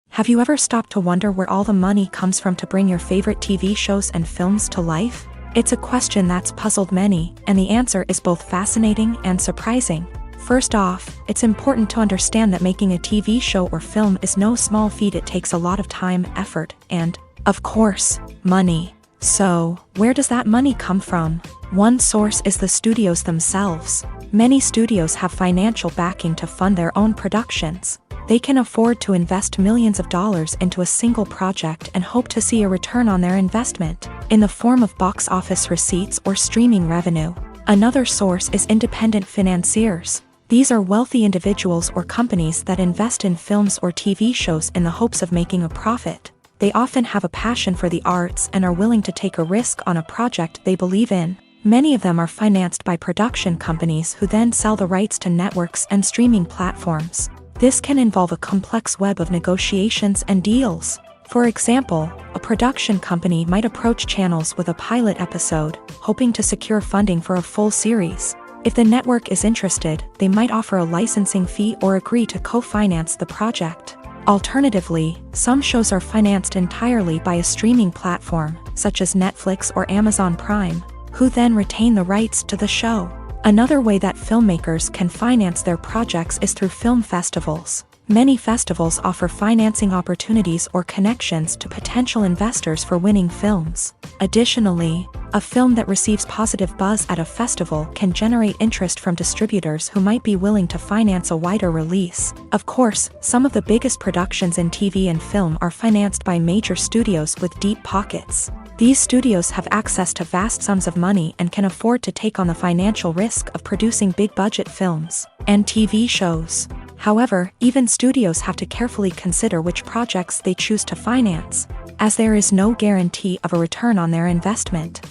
S1: Have you ever stopped to wonder where all the money comes from to bring your favorite TV shows and films to life? It's a question that's puzzled many, and the answer is both fascinating and surprising. First off, it's important to understand that making a TV show or film is no small feat. It takes a lot of time, effort, and, of course, money. So, where does that money come from? One source is the studios themselves. Many studios have financial backing to fund their own productions. They can afford to invest millions of dollars into a single project and hope to see a return on their investment, in the form of box office receipts or streaming revenue. Another source is independent financiers. These are wealthy individuals or companies that invest in films or TV shows in the hopes of making a profit. They often have a passion for the arts and are willing to take a risk on a project they believe in. Many of them are financed by production companies who then sell the rights to networks and streaming platforms. This can involve a complex web of negotiations and deals. For example, a production company might approach channels with a pilot episode, hoping to secure funding for a full series. If the network is interested, they might offer a licensing fee or agree to co-finance the project. Alternatively, some shows are financed entirely by a streaming platform, such as Netflix or Amazon Prime, who then retain the rights to the show. Another way that filmmakers can finance their projects is through film festivals. Many festivals offer financing opportunities or connections to potential investors for winning films. Additionally, a film that receives positive buzz at a festival can generate interest from distributors who might be willing to finance a wider release. Of course, some of the biggest productions in TV and film are financed by major studios with deep pockets. These studios have access to vast sums of money and can afford to take on the financial risk of producing big-budget films and TV shows. However, even studios have to carefully consider which projects they choose to finance, as there is no guarantee of a return on their investment.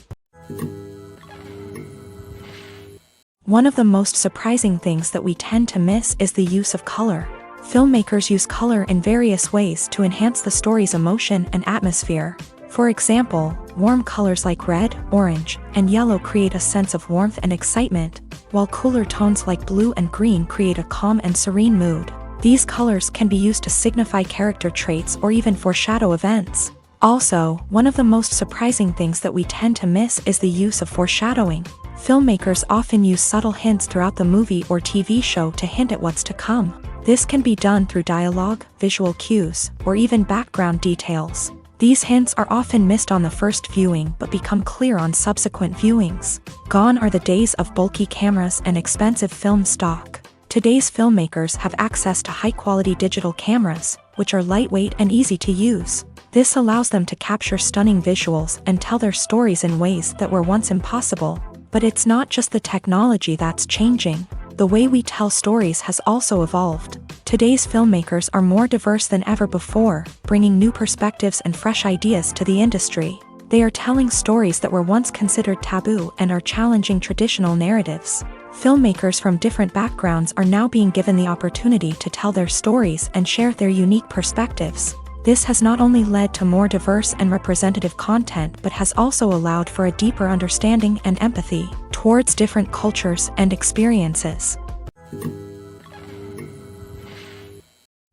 S1: One of the most surprising things that we tend to miss is the use of color. Filmmakers use color in various ways to enhance the story's emotion and atmosphere. For example, warm colors like red, orange, and yellow create a sense of warmth and excitement, while cooler tones like blue and green create a calm and serene mood. These colors can be used to signify character traits or even foreshadow events. Also, one of the most surprising things that we tend to miss is the use of foreshadowing. Filmmakers often use subtle hints throughout the movie or TV show to hint at what's to come. This can be done through dialogue, visual cues, or even background details. These hints are often missed on the first viewing but become clear on subsequent viewings. Gone are the days of bulky cameras and expensive film stock. Today's filmmakers have access to high-quality digital cameras, which are lightweight and easy to use. This allows them to capture stunning visuals and tell their stories in ways that were once impossible. But it's not just the technology that's changing. The way we tell stories has also evolved. Today's filmmakers are more diverse than ever before, bringing new perspectives and fresh ideas to the industry. They are telling stories that were once considered taboo and are challenging traditional narratives. Filmmakers from different backgrounds are now being given the opportunity to tell their stories and share their unique perspectives. This has not only led to more diverse and representative content but has also allowed for a deeper understanding and empathy towards different cultures and experiences.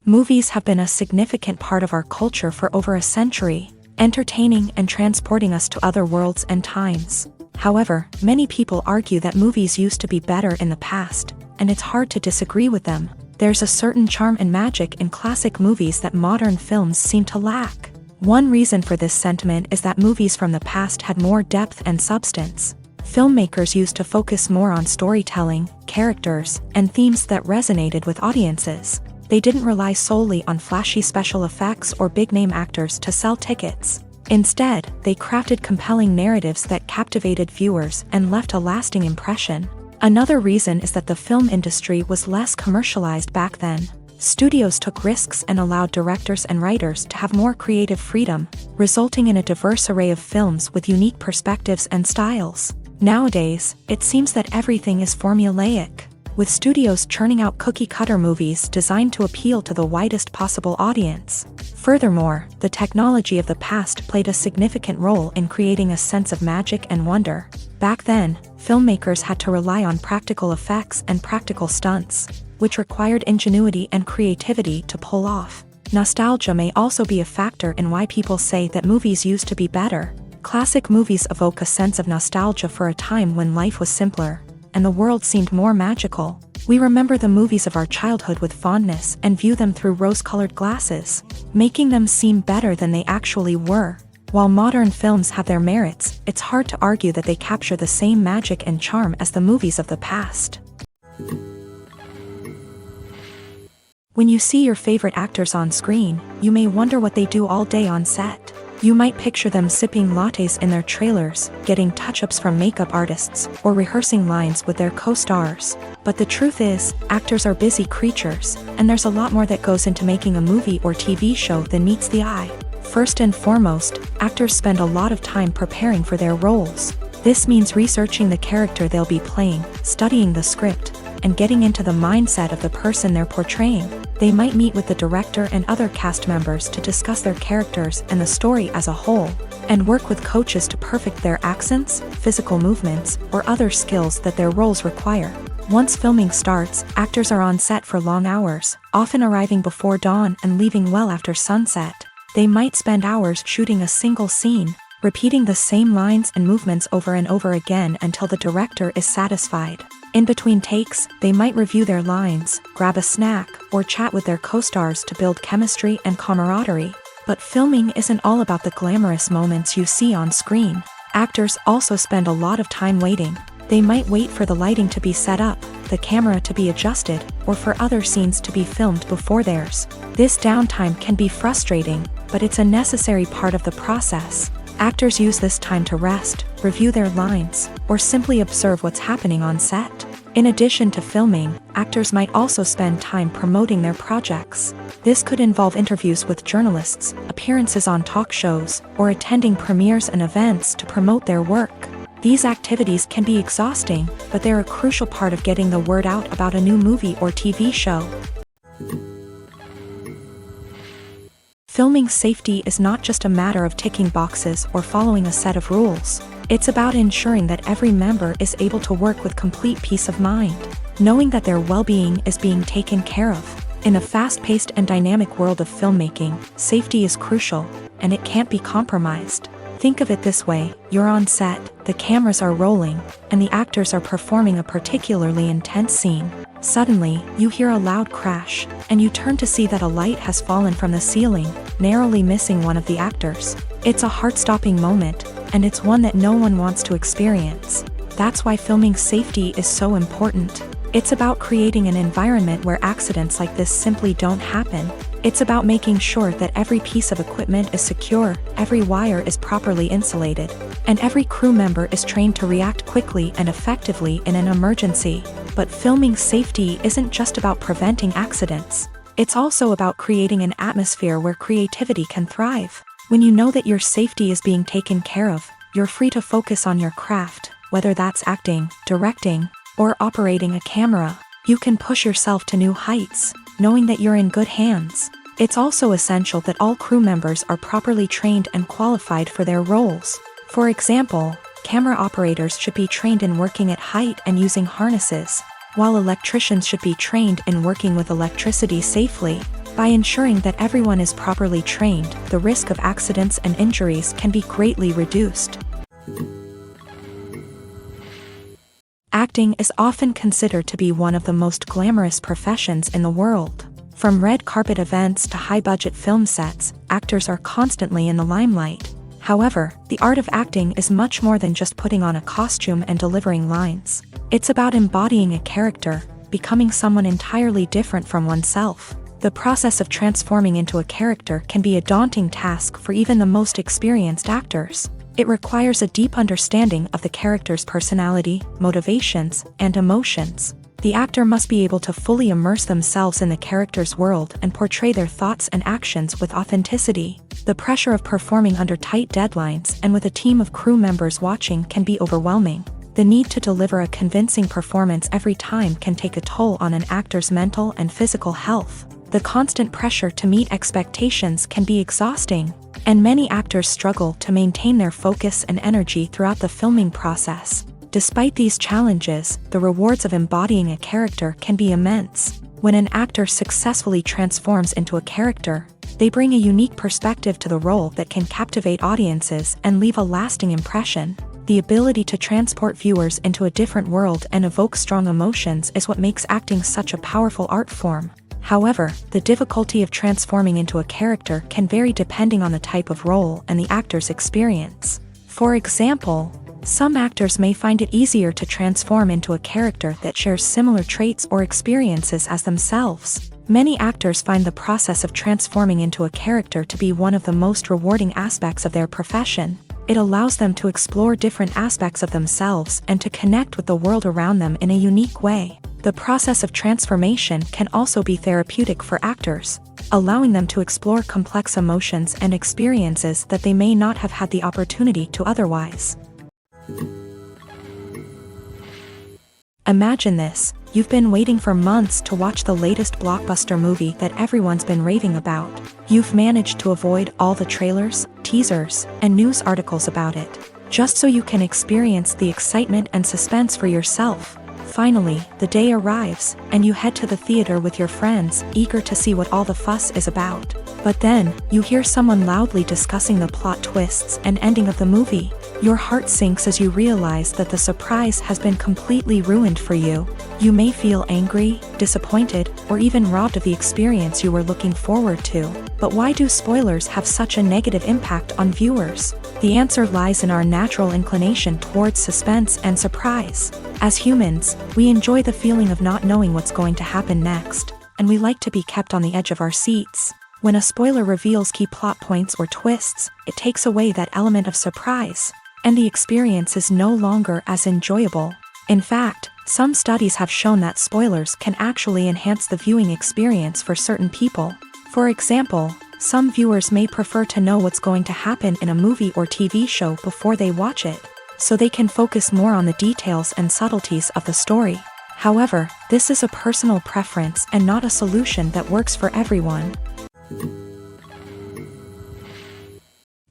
S1: Movies have been a significant part of our culture for over a century, entertaining and transporting us to other worlds and times. However, many people argue that movies used to be better in the past, and it's hard to disagree with them. There's a certain charm and magic in classic movies that modern films seem to lack. One reason for this sentiment is that movies from the past had more depth and substance. Filmmakers used to focus more on storytelling, characters, and themes that resonated with audiences. They didn't rely solely on flashy special effects or big-name actors to sell tickets. Instead, they crafted compelling narratives that captivated viewers and left a lasting impression. Another reason is that the film industry was less commercialized back then. Studios took risks and allowed directors and writers to have more creative freedom, resulting in a diverse array of films with unique perspectives and styles. Nowadays, it seems that everything is formulaic, with studios churning out cookie-cutter movies designed to appeal to the widest possible audience. Furthermore, the technology of the past played a significant role in creating a sense of magic and wonder. Back then, filmmakers had to rely on practical effects and practical stunts, which required ingenuity and creativity to pull off. Nostalgia may also be a factor in why people say that movies used to be better. Classic movies evoke a sense of nostalgia for a time when life was simpler, and the world seemed more magical. We remember the movies of our childhood with fondness and view them through rose-colored glasses, making them seem better than they actually were. While modern films have their merits, it's hard to argue that they capture the same magic and charm as the movies of the past. When you see your favorite actors on screen, you may wonder what they do all day on set. You might picture them sipping lattes in their trailers, getting touch-ups from makeup artists, or rehearsing lines with their co-stars. But the truth is, actors are busy creatures, and there's a lot more that goes into making a movie or TV show than meets the eye. First and foremost, actors spend a lot of time preparing for their roles. This means researching the character they'll be playing, studying the script, and getting into the mindset of the person they're portraying. They might meet with the director and other cast members to discuss their characters and the story as a whole, and work with coaches to perfect their accents, physical movements, or other skills that their roles require. Once filming starts, actors are on set for long hours, often arriving before dawn and leaving well after sunset. They might spend hours shooting a single scene, repeating the same lines and movements over and over again until the director is satisfied. In between takes, they might review their lines, grab a snack, or chat with their co-stars to build chemistry and camaraderie. But filming isn't all about the glamorous moments you see on screen. Actors also spend a lot of time waiting. They might wait for the lighting to be set up, the camera to be adjusted, or for other scenes to be filmed before theirs. This downtime can be frustrating, but it's a necessary part of the process. Actors use this time to rest, review their lines, or simply observe what's happening on set. In addition to filming, actors might also spend time promoting their projects. This could involve interviews with journalists, appearances on talk shows, or attending premieres and events to promote their work. These activities can be exhausting, but they're a crucial part of getting the word out about a new movie or TV show. Filming safety is not just a matter of ticking boxes or following a set of rules. It's about ensuring that every member is able to work with complete peace of mind, knowing that their well-being is being taken care of. In a fast-paced and dynamic world of filmmaking, safety is crucial, and it can't be compromised. Think of it this way: you're on set, the cameras are rolling, and the actors are performing a particularly intense scene. Suddenly, you hear a loud crash, and you turn to see that a light has fallen from the ceiling, narrowly missing one of the actors. It's a heart-stopping moment, and it's one that no one wants to experience. That's why filming safety is so important. It's about creating an environment where accidents like this simply don't happen. It's about making sure that every piece of equipment is secure, every wire is properly insulated, and every crew member is trained to react quickly and effectively in an emergency. But filming safety isn't just about preventing accidents. It's also about creating an atmosphere where creativity can thrive. When you know that your safety is being taken care of, you're free to focus on your craft, whether that's acting, directing, or operating a camera. You can push yourself to new heights, knowing that you're in good hands. It's also essential that all crew members are properly trained and qualified for their roles. For example, camera operators should be trained in working at height and using harnesses, while electricians should be trained in working with electricity safely. By ensuring that everyone is properly trained, the risk of accidents and injuries can be greatly reduced. Acting is often considered to be one of the most glamorous professions in the world. From red carpet events to high-budget film sets, actors are constantly in the limelight. However, the art of acting is much more than just putting on a costume and delivering lines. It's about embodying a character, becoming someone entirely different from oneself. The process of transforming into a character can be a daunting task for even the most experienced actors. It requires a deep understanding of the character's personality, motivations, and emotions. The actor must be able to fully immerse themselves in the character's world and portray their thoughts and actions with authenticity. The pressure of performing under tight deadlines and with a team of crew members watching can be overwhelming. The need to deliver a convincing performance every time can take a toll on an actor's mental and physical health. The constant pressure to meet expectations can be exhausting, and many actors struggle to maintain their focus and energy throughout the filming process. Despite these challenges, the rewards of embodying a character can be immense. When an actor successfully transforms into a character, they bring a unique perspective to the role that can captivate audiences and leave a lasting impression. The ability to transport viewers into a different world and evoke strong emotions is what makes acting such a powerful art form. However, the difficulty of transforming into a character can vary depending on the type of role and the actor's experience. For example, some actors may find it easier to transform into a character that shares similar traits or experiences as themselves. Many actors find the process of transforming into a character to be one of the most rewarding aspects of their profession. It allows them to explore different aspects of themselves and to connect with the world around them in a unique way. The process of transformation can also be therapeutic for actors, allowing them to explore complex emotions and experiences that they may not have had the opportunity to otherwise. Imagine this: you've been waiting for months to watch the latest blockbuster movie that everyone's been raving about. You've managed to avoid all the trailers, teasers, and news articles about it, just so you can experience the excitement and suspense for yourself. Finally, the day arrives, and you head to the theater with your friends, eager to see what all the fuss is about. But then, you hear someone loudly discussing the plot twists and ending of the movie. Your heart sinks as you realize that the surprise has been completely ruined for you. You may feel angry, disappointed, or even robbed of the experience you were looking forward to. But why do spoilers have such a negative impact on viewers? The answer lies in our natural inclination towards suspense and surprise. As humans, we enjoy the feeling of not knowing what's going to happen next, and we like to be kept on the edge of our seats. When a spoiler reveals key plot points or twists, it takes away that element of surprise, and the experience is no longer as enjoyable. In fact, some studies have shown that spoilers can actually enhance the viewing experience for certain people. For example, some viewers may prefer to know what's going to happen in a movie or TV show before they watch it, so they can focus more on the details and subtleties of the story. However, this is a personal preference and not a solution that works for everyone.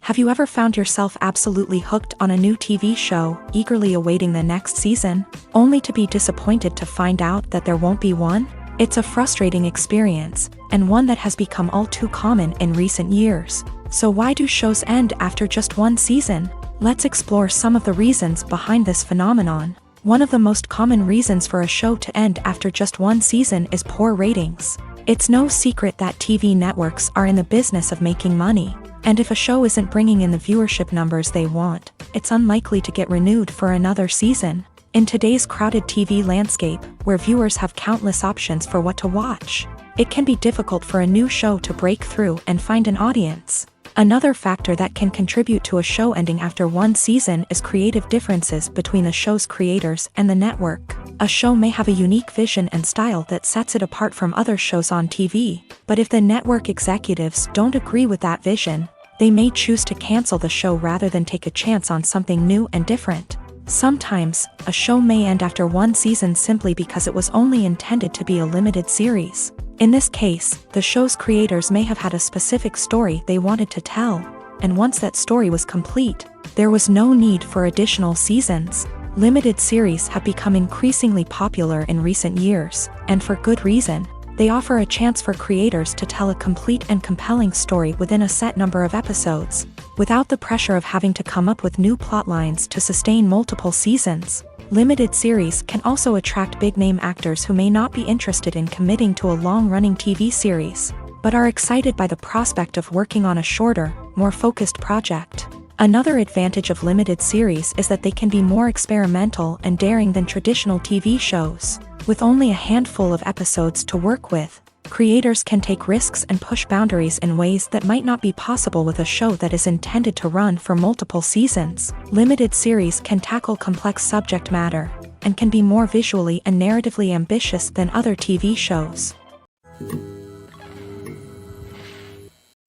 S1: Have you ever found yourself absolutely hooked on a new TV show, eagerly awaiting the next season, only to be disappointed to find out that there won't be one? It's a frustrating experience, and one that has become all too common in recent years. So why do shows end after just one season? Let's explore some of the reasons behind this phenomenon. One of the most common reasons for a show to end after just one season is poor ratings. It's no secret that TV networks are in the business of making money. And if a show isn't bringing in the viewership numbers they want, it's unlikely to get renewed for another season. In today's crowded TV landscape, where viewers have countless options for what to watch, it can be difficult for a new show to break through and find an audience. Another factor that can contribute to a show ending after one season is creative differences between the show's creators and the network. A show may have a unique vision and style that sets it apart from other shows on TV, but if the network executives don't agree with that vision, they may choose to cancel the show rather than take a chance on something new and different. Sometimes, a show may end after one season simply because it was only intended to be a limited series. In this case, the show's creators may have had a specific story they wanted to tell, and once that story was complete, there was no need for additional seasons. Limited series have become increasingly popular in recent years, and for good reason. They offer a chance for creators to tell a complete and compelling story within a set number of episodes, without the pressure of having to come up with new plotlines to sustain multiple seasons. Limited series can also attract big-name actors who may not be interested in committing to a long-running TV series, but are excited by the prospect of working on a shorter, more focused project. Another advantage of limited series is that they can be more experimental and daring than traditional TV shows. With only a handful of episodes to work with, creators can take risks and push boundaries in ways that might not be possible with a show that is intended to run for multiple seasons. Limited series can tackle complex subject matter, and can be more visually and narratively ambitious than other TV shows.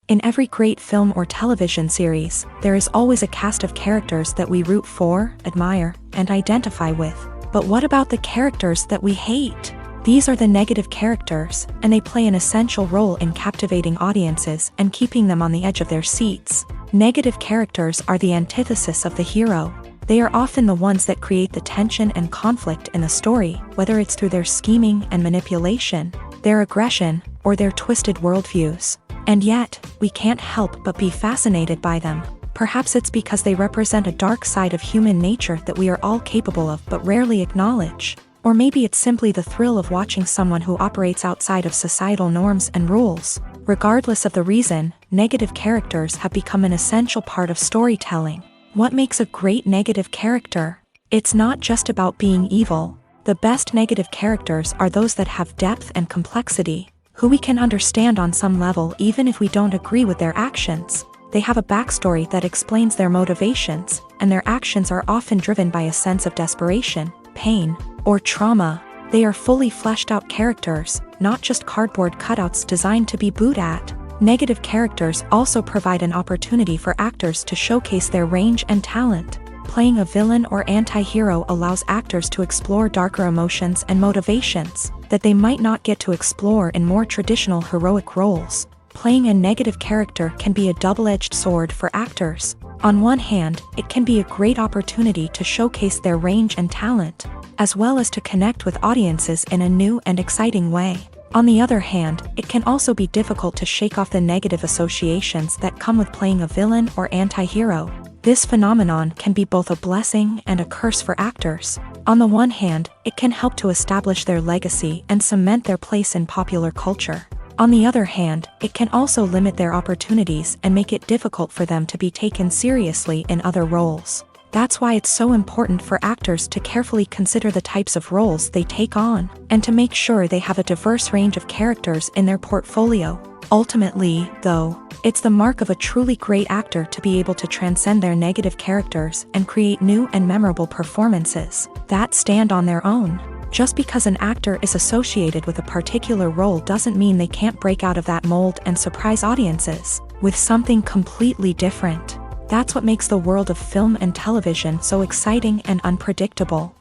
S1: In every great film or television series, there is always a cast of characters that we root for, admire, and identify with. But what about the characters that we hate? These are the negative characters, and they play an essential role in captivating audiences and keeping them on the edge of their seats. Negative characters are the antithesis of the hero. They are often the ones that create the tension and conflict in the story, whether it's through their scheming and manipulation, their aggression, or their twisted worldviews. And yet, we can't help but be fascinated by them. Perhaps it's because they represent a dark side of human nature that we are all capable of but rarely acknowledge. Or maybe it's simply the thrill of watching someone who operates outside of societal norms and rules. Regardless of the reason, negative characters have become an essential part of storytelling. What makes a great negative character? It's not just about being evil. The best negative characters are those that have depth and complexity, who we can understand on some level even if we don't agree with their actions. They have a backstory that explains their motivations, and their actions are often driven by a sense of desperation, pain, or trauma. They are fully fleshed out characters, not just cardboard cutouts designed to be booed at. Negative characters also provide an opportunity for actors to showcase their range and talent. Playing a villain or anti-hero allows actors to explore darker emotions and motivations that they might not get to explore in more traditional heroic roles. Playing a negative character can be a double-edged sword for actors. On one hand, it can be a great opportunity to showcase their range and talent, as well as to connect with audiences in a new and exciting way. On the other hand, it can also be difficult to shake off the negative associations that come with playing a villain or anti-hero. This phenomenon can be both a blessing and a curse for actors. On the one hand, it can help to establish their legacy and cement their place in popular culture. On the other hand, it can also limit their opportunities and make it difficult for them to be taken seriously in other roles. That's why it's so important for actors to carefully consider the types of roles they take on, and to make sure they have a diverse range of characters in their portfolio. Ultimately, though, it's the mark of a truly great actor to be able to transcend their negative characters and create new and memorable performances that stand on their own. Just because an actor is associated with a particular role doesn't mean they can't break out of that mold and surprise audiences with something completely different. That's what makes the world of film and television so exciting and unpredictable.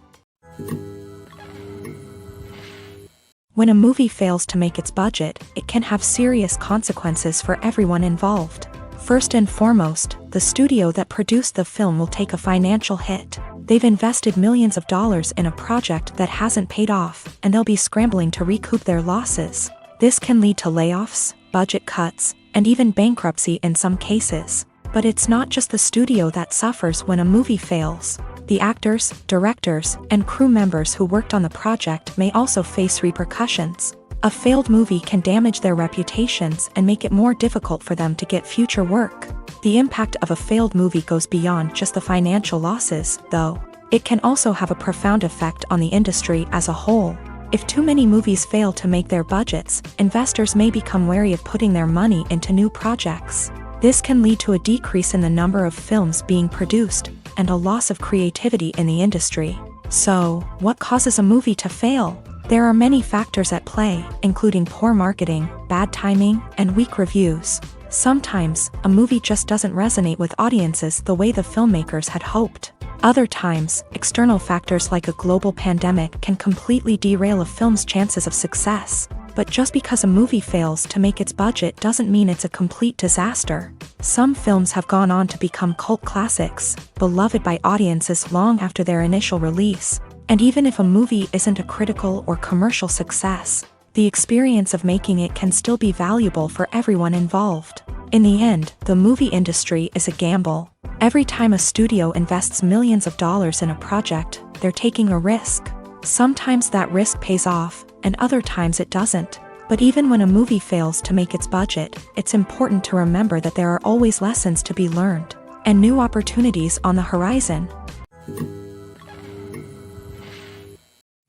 S1: When a movie fails to make its budget, it can have serious consequences for everyone involved. First and foremost, the studio that produced the film will take a financial hit. They've invested millions of dollars in a project that hasn't paid off, and they'll be scrambling to recoup their losses. This can lead to layoffs, budget cuts, and even bankruptcy in some cases. But it's not just the studio that suffers when a movie fails. The actors, directors, and crew members who worked on the project may also face repercussions. A failed movie can damage their reputations and make it more difficult for them to get future work. The impact of a failed movie goes beyond just the financial losses, though. It can also have a profound effect on the industry as a whole. If too many movies fail to make their budgets, investors may become wary of putting their money into new projects. This can lead to a decrease in the number of films being produced, and a loss of creativity in the industry. So, what causes a movie to fail? There are many factors at play, including poor marketing, bad timing, and weak reviews. Sometimes, a movie just doesn't resonate with audiences the way the filmmakers had hoped. Other times, external factors like a global pandemic can completely derail a film's chances of success. But just because a movie fails to make its budget doesn't mean it's a complete disaster. Some films have gone on to become cult classics, beloved by audiences long after their initial release. And even if a movie isn't a critical or commercial success, the experience of making it can still be valuable for everyone involved. In the end, the movie industry is a gamble. Every time a studio invests millions of dollars in a project, they're taking a risk. Sometimes that risk pays off, and other times it doesn't. But even when a movie fails to make its budget, it's important to remember that there are always lessons to be learned, and new opportunities on the horizon.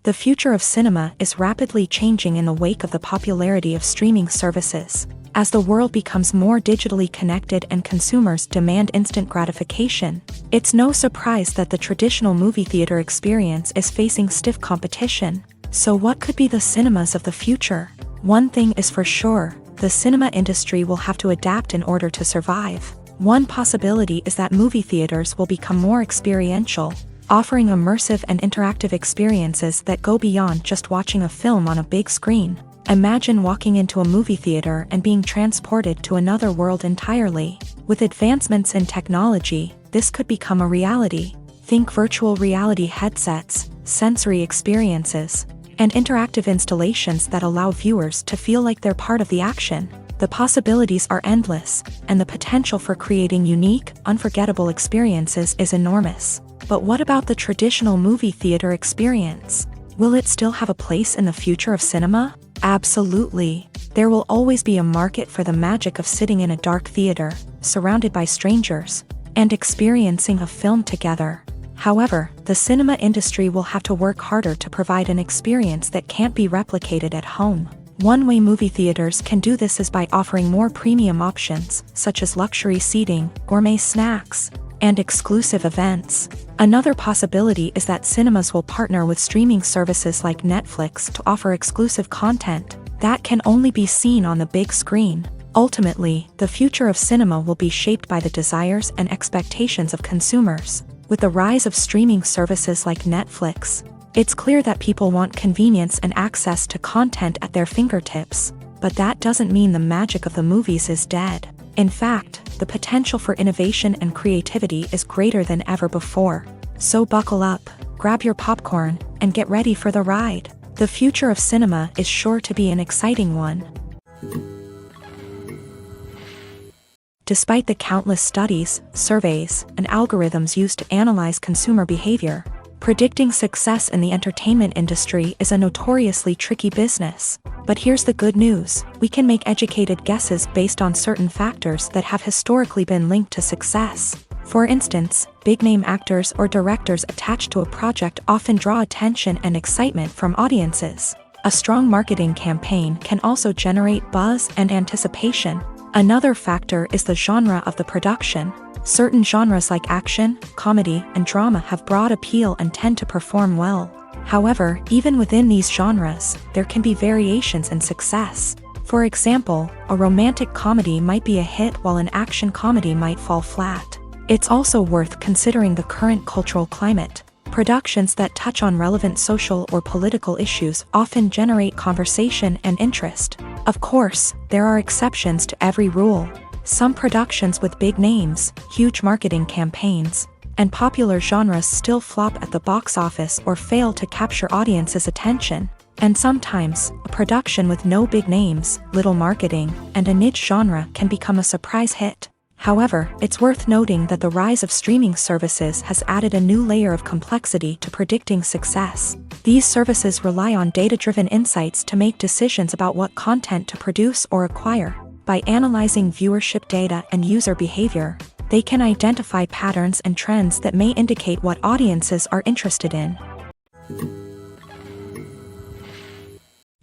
S1: The future of cinema is rapidly changing in the wake of the popularity of streaming services. As the world becomes more digitally connected and consumers demand instant gratification, it's no surprise that the traditional movie theater experience is facing stiff competition. So what could be the cinemas of the future? One thing is for sure, the cinema industry will have to adapt in order to survive. One possibility is that movie theaters will become more experiential, offering immersive and interactive experiences that go beyond just watching a film on a big screen. Imagine walking into a movie theater and being transported to another world entirely. With advancements in technology, this could become a reality. Think virtual reality headsets, sensory experiences, and interactive installations that allow viewers to feel like they're part of the action. The possibilities are endless, and the potential for creating unique, unforgettable experiences is enormous. But what about the traditional movie theater experience? Will it still have a place in the future of cinema? Absolutely. There will always be a market for the magic of sitting in a dark theater, surrounded by strangers, and experiencing a film together. However, the cinema industry will have to work harder to provide an experience that can't be replicated at home. One way movie theaters can do this is by offering more premium options, such as luxury seating, gourmet snacks, and exclusive events. Another possibility is that cinemas will partner with streaming services like Netflix to offer exclusive content that can only be seen on the big screen. Ultimately, the future of cinema will be shaped by the desires and expectations of consumers. With the rise of streaming services like Netflix, it's clear that people want convenience and access to content at their fingertips. But that doesn't mean the magic of the movies is dead. In fact, the potential for innovation and creativity is greater than ever before. So buckle up, grab your popcorn, and get ready for the ride. The future of cinema is sure to be an exciting one. Despite the countless studies, surveys, and algorithms used to analyze consumer behavior, predicting success in the entertainment industry is a notoriously tricky business. But here's the good news: we can make educated guesses based on certain factors that have historically been linked to success. For instance, big-name actors or directors attached to a project often draw attention and excitement from audiences. A strong marketing campaign can also generate buzz and anticipation. Another factor is the genre of the production. Certain genres like action, comedy, and drama have broad appeal and tend to perform well. However, even within these genres, there can be variations in success. For example, a romantic comedy might be a hit while an action comedy might fall flat. It's also worth considering the current cultural climate. Productions that touch on relevant social or political issues often generate conversation and interest. Of course, there are exceptions to every rule. Some productions with big names, huge marketing campaigns, and popular genres still flop at the box office or fail to capture audiences' attention. And sometimes, a production with no big names, little marketing, and a niche genre can become a surprise hit. However, it's worth noting that the rise of streaming services has added a new layer of complexity to predicting success. These services rely on data-driven insights to make decisions about what content to produce or acquire. By analyzing viewership data and user behavior, they can identify patterns and trends that may indicate what audiences are interested in.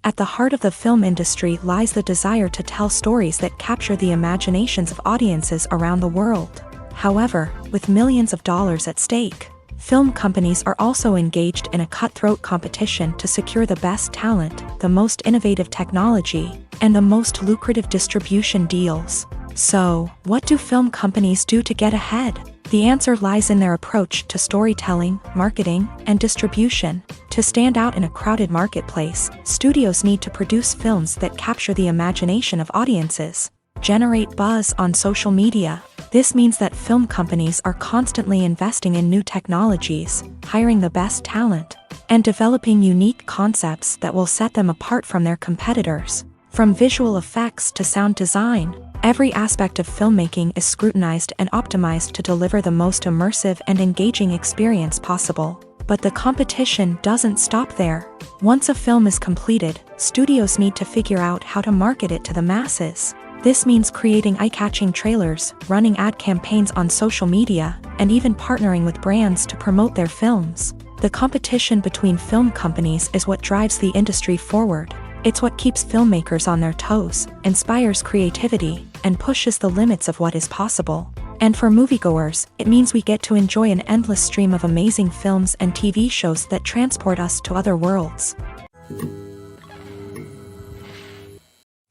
S1: At the heart of the film industry lies the desire to tell stories that capture the imaginations of audiences around the world. However, with millions of dollars at stake, film companies are also engaged in a cutthroat competition to secure the best talent, the most innovative technology, and the most lucrative distribution deals. So, what do film companies do to get ahead? The answer lies in their approach to storytelling, marketing, and distribution. To stand out in a crowded marketplace, studios need to produce films that capture the imagination of audiences, generate buzz on social media. This means that film companies are constantly investing in new technologies, hiring the best talent, and developing unique concepts that will set them apart from their competitors. From visual effects to sound design, every aspect of filmmaking is scrutinized and optimized to deliver the most immersive and engaging experience possible. But the competition doesn't stop there. Once a film is completed, studios need to figure out how to market it to the masses. This means creating eye-catching trailers, running ad campaigns on social media, and even partnering with brands to promote their films. The competition between film companies is what drives the industry forward. It's what keeps filmmakers on their toes, inspires creativity, and pushes the limits of what is possible. And for moviegoers, it means we get to enjoy an endless stream of amazing films and TV shows that transport us to other worlds.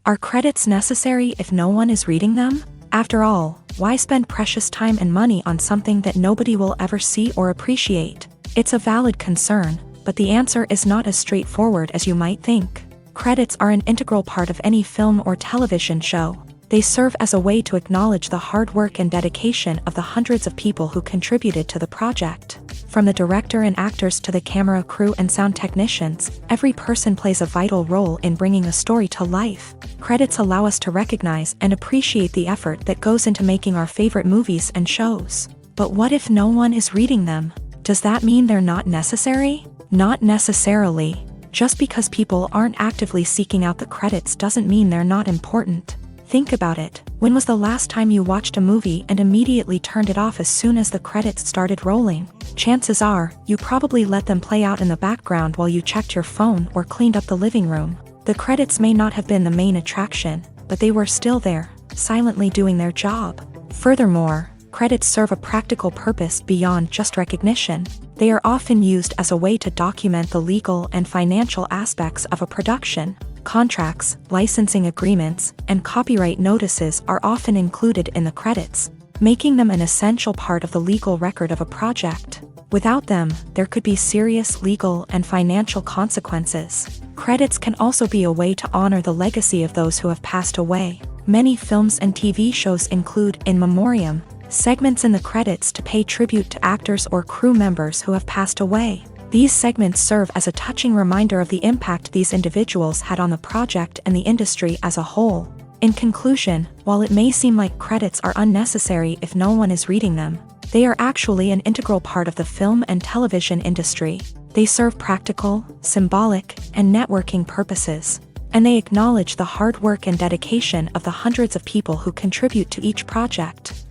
S1: Are credits necessary if no one is reading them? After all, why spend precious time and money on something that nobody will ever see or appreciate? It's a valid concern, but the answer is not as straightforward as you might think. Credits are an integral part of any film or television show. They serve as a way to acknowledge the hard work and dedication of the hundreds of people who contributed to the project. From the director and actors to the camera crew and sound technicians, every person plays a vital role in bringing a story to life. Credits allow us to recognize and appreciate the effort that goes into making our favorite movies and shows. But what if no one is reading them? Does that mean they're not necessary? Not necessarily. Just because people aren't actively seeking out the credits doesn't mean they're not important. Think about it. When was the last time you watched a movie and immediately turned it off as soon as the credits started rolling? Chances are, you probably let them play out in the background while you checked your phone or cleaned up the living room. The credits may not have been the main attraction, but they were still there, silently doing their job. Furthermore, credits serve a practical purpose beyond just recognition. They are often used as a way to document the legal and financial aspects of a production. Contracts, licensing agreements, and copyright notices are often included in the credits, making them an essential part of the legal record of a project. Without them, there could be serious legal and financial consequences. Credits can also be a way to honor the legacy of those who have passed away. Many films and TV shows include in memoriam segments in the credits to pay tribute to actors or crew members who have passed away. These segments serve as a touching reminder of the impact these individuals had on the project and the industry as a whole. In conclusion, while it may seem like credits are unnecessary if no one is reading them, they are actually an integral part of the film and television industry. They serve practical, symbolic, and networking purposes, and they acknowledge the hard work and dedication of the hundreds of people who contribute to each project.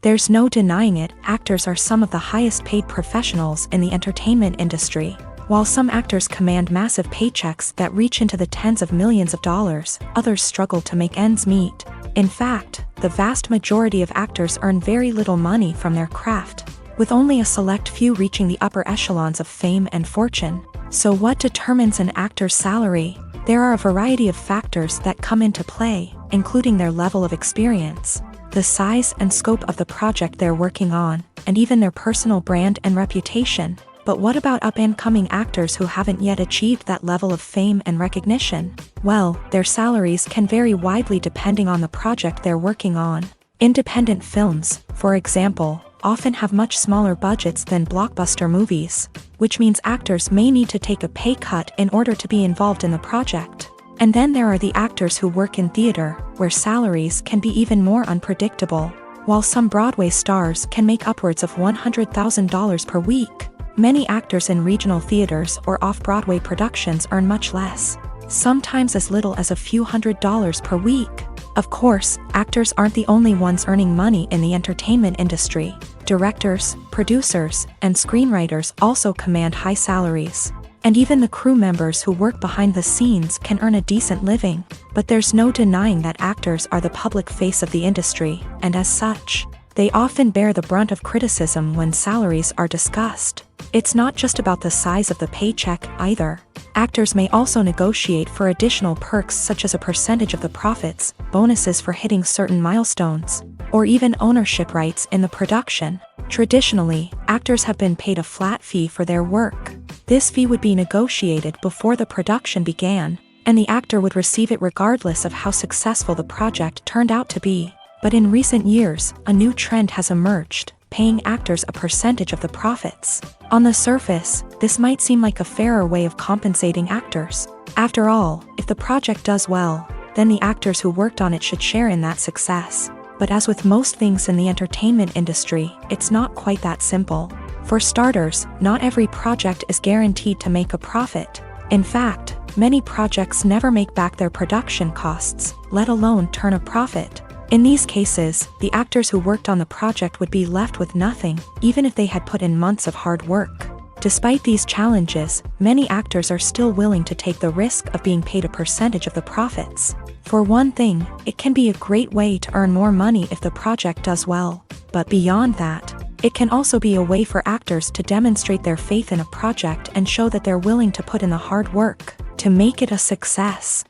S1: There's no denying it, actors are some of the highest paid professionals in the entertainment industry. While some actors command massive paychecks that reach into the tens of millions of dollars, others struggle to make ends meet. In fact, the vast majority of actors earn very little money from their craft, with only a select few reaching the upper echelons of fame and fortune. So what determines an actor's salary? There are a variety of factors that come into play, including their level of experience, the size and scope of the project they're working on, and even their personal brand and reputation. But what about up-and-coming actors who haven't yet achieved that level of fame and recognition? Well, their salaries can vary widely depending on the project they're working on. Independent films, for example, often have much smaller budgets than blockbuster movies, which means actors may need to take a pay cut in order to be involved in the project. And then there are the actors who work in theater, where salaries can be even more unpredictable. While some Broadway stars can make upwards of $100,000 per week, many actors in regional theaters or off-Broadway productions earn much less, sometimes as little as a few $100s per week. Of course, actors aren't the only ones earning money in the entertainment industry. Directors, producers, and screenwriters also command high salaries. And even the crew members who work behind the scenes can earn a decent living. But there's no denying that actors are the public face of the industry, and as such, they often bear the brunt of criticism when salaries are discussed. It's not just about the size of the paycheck, either. Actors may also negotiate for additional perks such as a percentage of the profits, bonuses for hitting certain milestones, or even ownership rights in the production. Traditionally, actors have been paid a flat fee for their work. This fee would be negotiated before the production began, and the actor would receive it regardless of how successful the project turned out to be. But in recent years, a new trend has emerged, paying actors a percentage of the profits. On the surface, this might seem like a fairer way of compensating actors. After all, if the project does well, then the actors who worked on it should share in that success. But as with most things in the entertainment industry, it's not quite that simple. For starters, not every project is guaranteed to make a profit. In fact, many projects never make back their production costs, let alone turn a profit. In these cases, the actors who worked on the project would be left with nothing, even if they had put in months of hard work. Despite these challenges, many actors are still willing to take the risk of being paid a percentage of the profits. For one thing, it can be a great way to earn more money if the project does well. But beyond that, it can also be a way for actors to demonstrate their faith in a project and show that they're willing to put in the hard work to make it a success.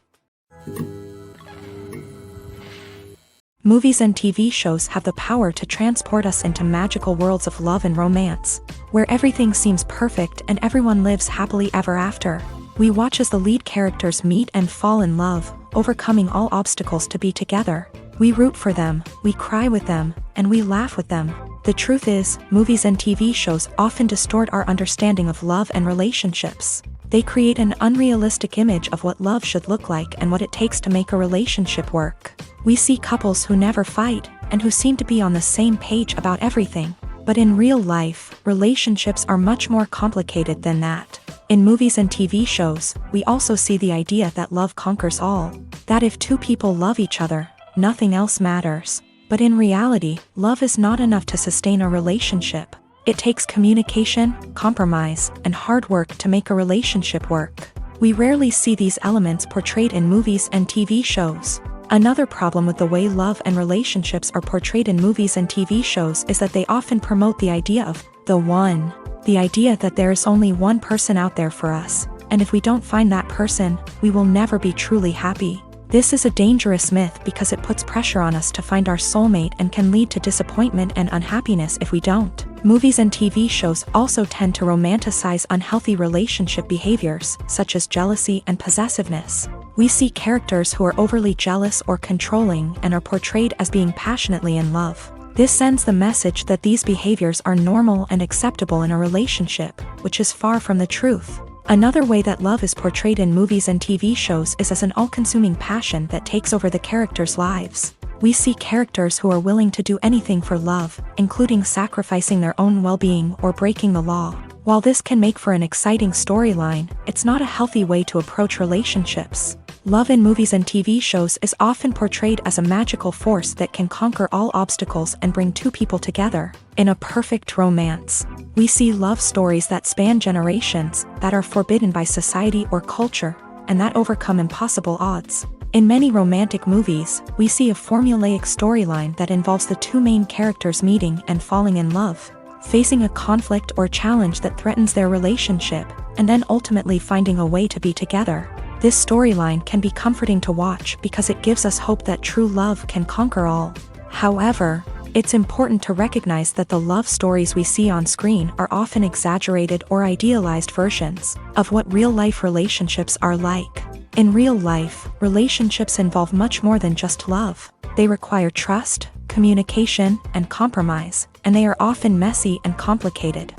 S1: Movies and TV shows have the power to transport us into magical worlds of love and romance, where everything seems perfect and everyone lives happily ever after. We watch as the lead characters meet and fall in love, overcoming all obstacles to be together. We root for them, we cry with them, and we laugh with them. The truth is, movies and TV shows often distort our understanding of love and relationships. They create an unrealistic image of what love should look like and what it takes to make a relationship work. We see couples who never fight, and who seem to be on the same page about everything. But in real life, relationships are much more complicated than that. In movies and TV shows, we also see the idea that love conquers all. That if two people love each other, nothing else matters. But in reality, love is not enough to sustain a relationship. It takes communication, compromise, and hard work to make a relationship work. We rarely see these elements portrayed in movies and TV shows. Another problem with the way love and relationships are portrayed in movies and TV shows is that they often promote the idea of the one. The idea that there is only one person out there for us, and if we don't find that person, we will never be truly happy. This is a dangerous myth because it puts pressure on us to find our soulmate and can lead to disappointment and unhappiness if we don't. Movies and TV shows also tend to romanticize unhealthy relationship behaviors, such as jealousy and possessiveness. We see characters who are overly jealous or controlling and are portrayed as being passionately in love. This sends the message that these behaviors are normal and acceptable in a relationship, which is far from the truth. Another way that love is portrayed in movies and TV shows is as an all-consuming passion that takes over the characters' lives. We see characters who are willing to do anything for love, including sacrificing their own well-being or breaking the law. While this can make for an exciting storyline, it's not a healthy way to approach relationships. Love in movies and TV shows is often portrayed as a magical force that can conquer all obstacles and bring two people together. In a perfect romance, we see love stories that span generations, that are forbidden by society or culture, and that overcome impossible odds. In many romantic movies, we see a formulaic storyline that involves the two main characters meeting and falling in love, facing a conflict or challenge that threatens their relationship, and then ultimately finding a way to be together. This storyline can be comforting to watch because it gives us hope that true love can conquer all. However, it's important to recognize that the love stories we see on screen are often exaggerated or idealized versions of what real-life relationships are like. In real life, relationships involve much more than just love. They require trust, communication, and compromise, and they are often messy and complicated.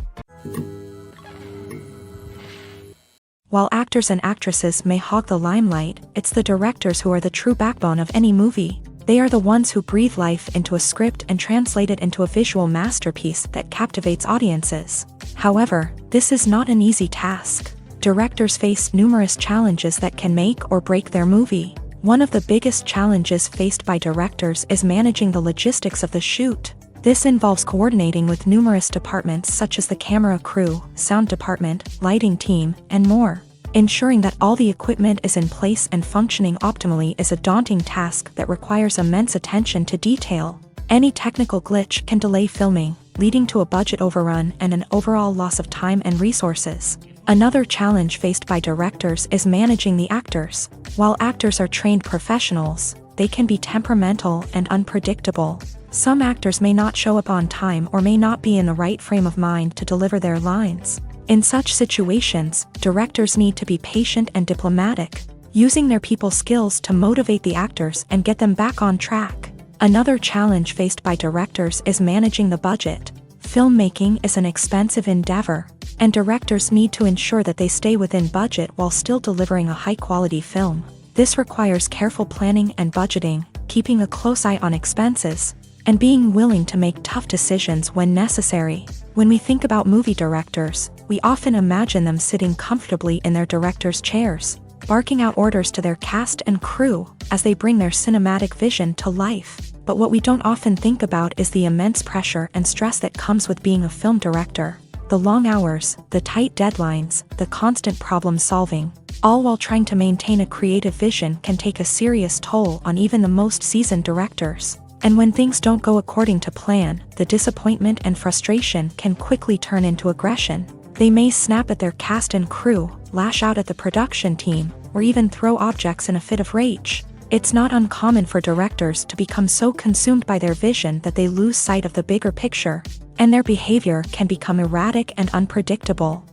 S1: While actors and actresses may hog the limelight, it's the directors who are the true backbone of any movie. They are the ones who breathe life into a script and translate it into a visual masterpiece that captivates audiences. However, this is not an easy task. Directors face numerous challenges that can make or break their movie. One of the biggest challenges faced by directors is managing the logistics of the shoot. This involves coordinating with numerous departments such as the camera crew, sound department, lighting team, and more. Ensuring that all the equipment is in place and functioning optimally is a daunting task that requires immense attention to detail. Any technical glitch can delay filming, leading to a budget overrun and an overall loss of time and resources. Another challenge faced by directors is managing the actors. While actors are trained professionals, they can be temperamental and unpredictable. Some actors may not show up on time or may not be in the right frame of mind to deliver their lines. In such situations, directors need to be patient and diplomatic, using their people skills to motivate the actors and get them back on track. Another challenge faced by directors is managing the budget. Filmmaking is an expensive endeavor, and directors need to ensure that they stay within budget while still delivering a high-quality film. This requires careful planning and budgeting, keeping a close eye on expenses, and being willing to make tough decisions when necessary. When we think about movie directors, we often imagine them sitting comfortably in their director's chairs, barking out orders to their cast and crew as they bring their cinematic vision to life. But what we don't often think about is the immense pressure and stress that comes with being a film director. The long hours, the tight deadlines, the constant problem solving, all while trying to maintain a creative vision can take a serious toll on even the most seasoned directors. And when things don't go according to plan, the disappointment and frustration can quickly turn into aggression. They may snap at their cast and crew, lash out at the production team, or even throw objects in a fit of rage. It's not uncommon for directors to become so consumed by their vision that they lose sight of the bigger picture, and their behavior can become erratic and unpredictable.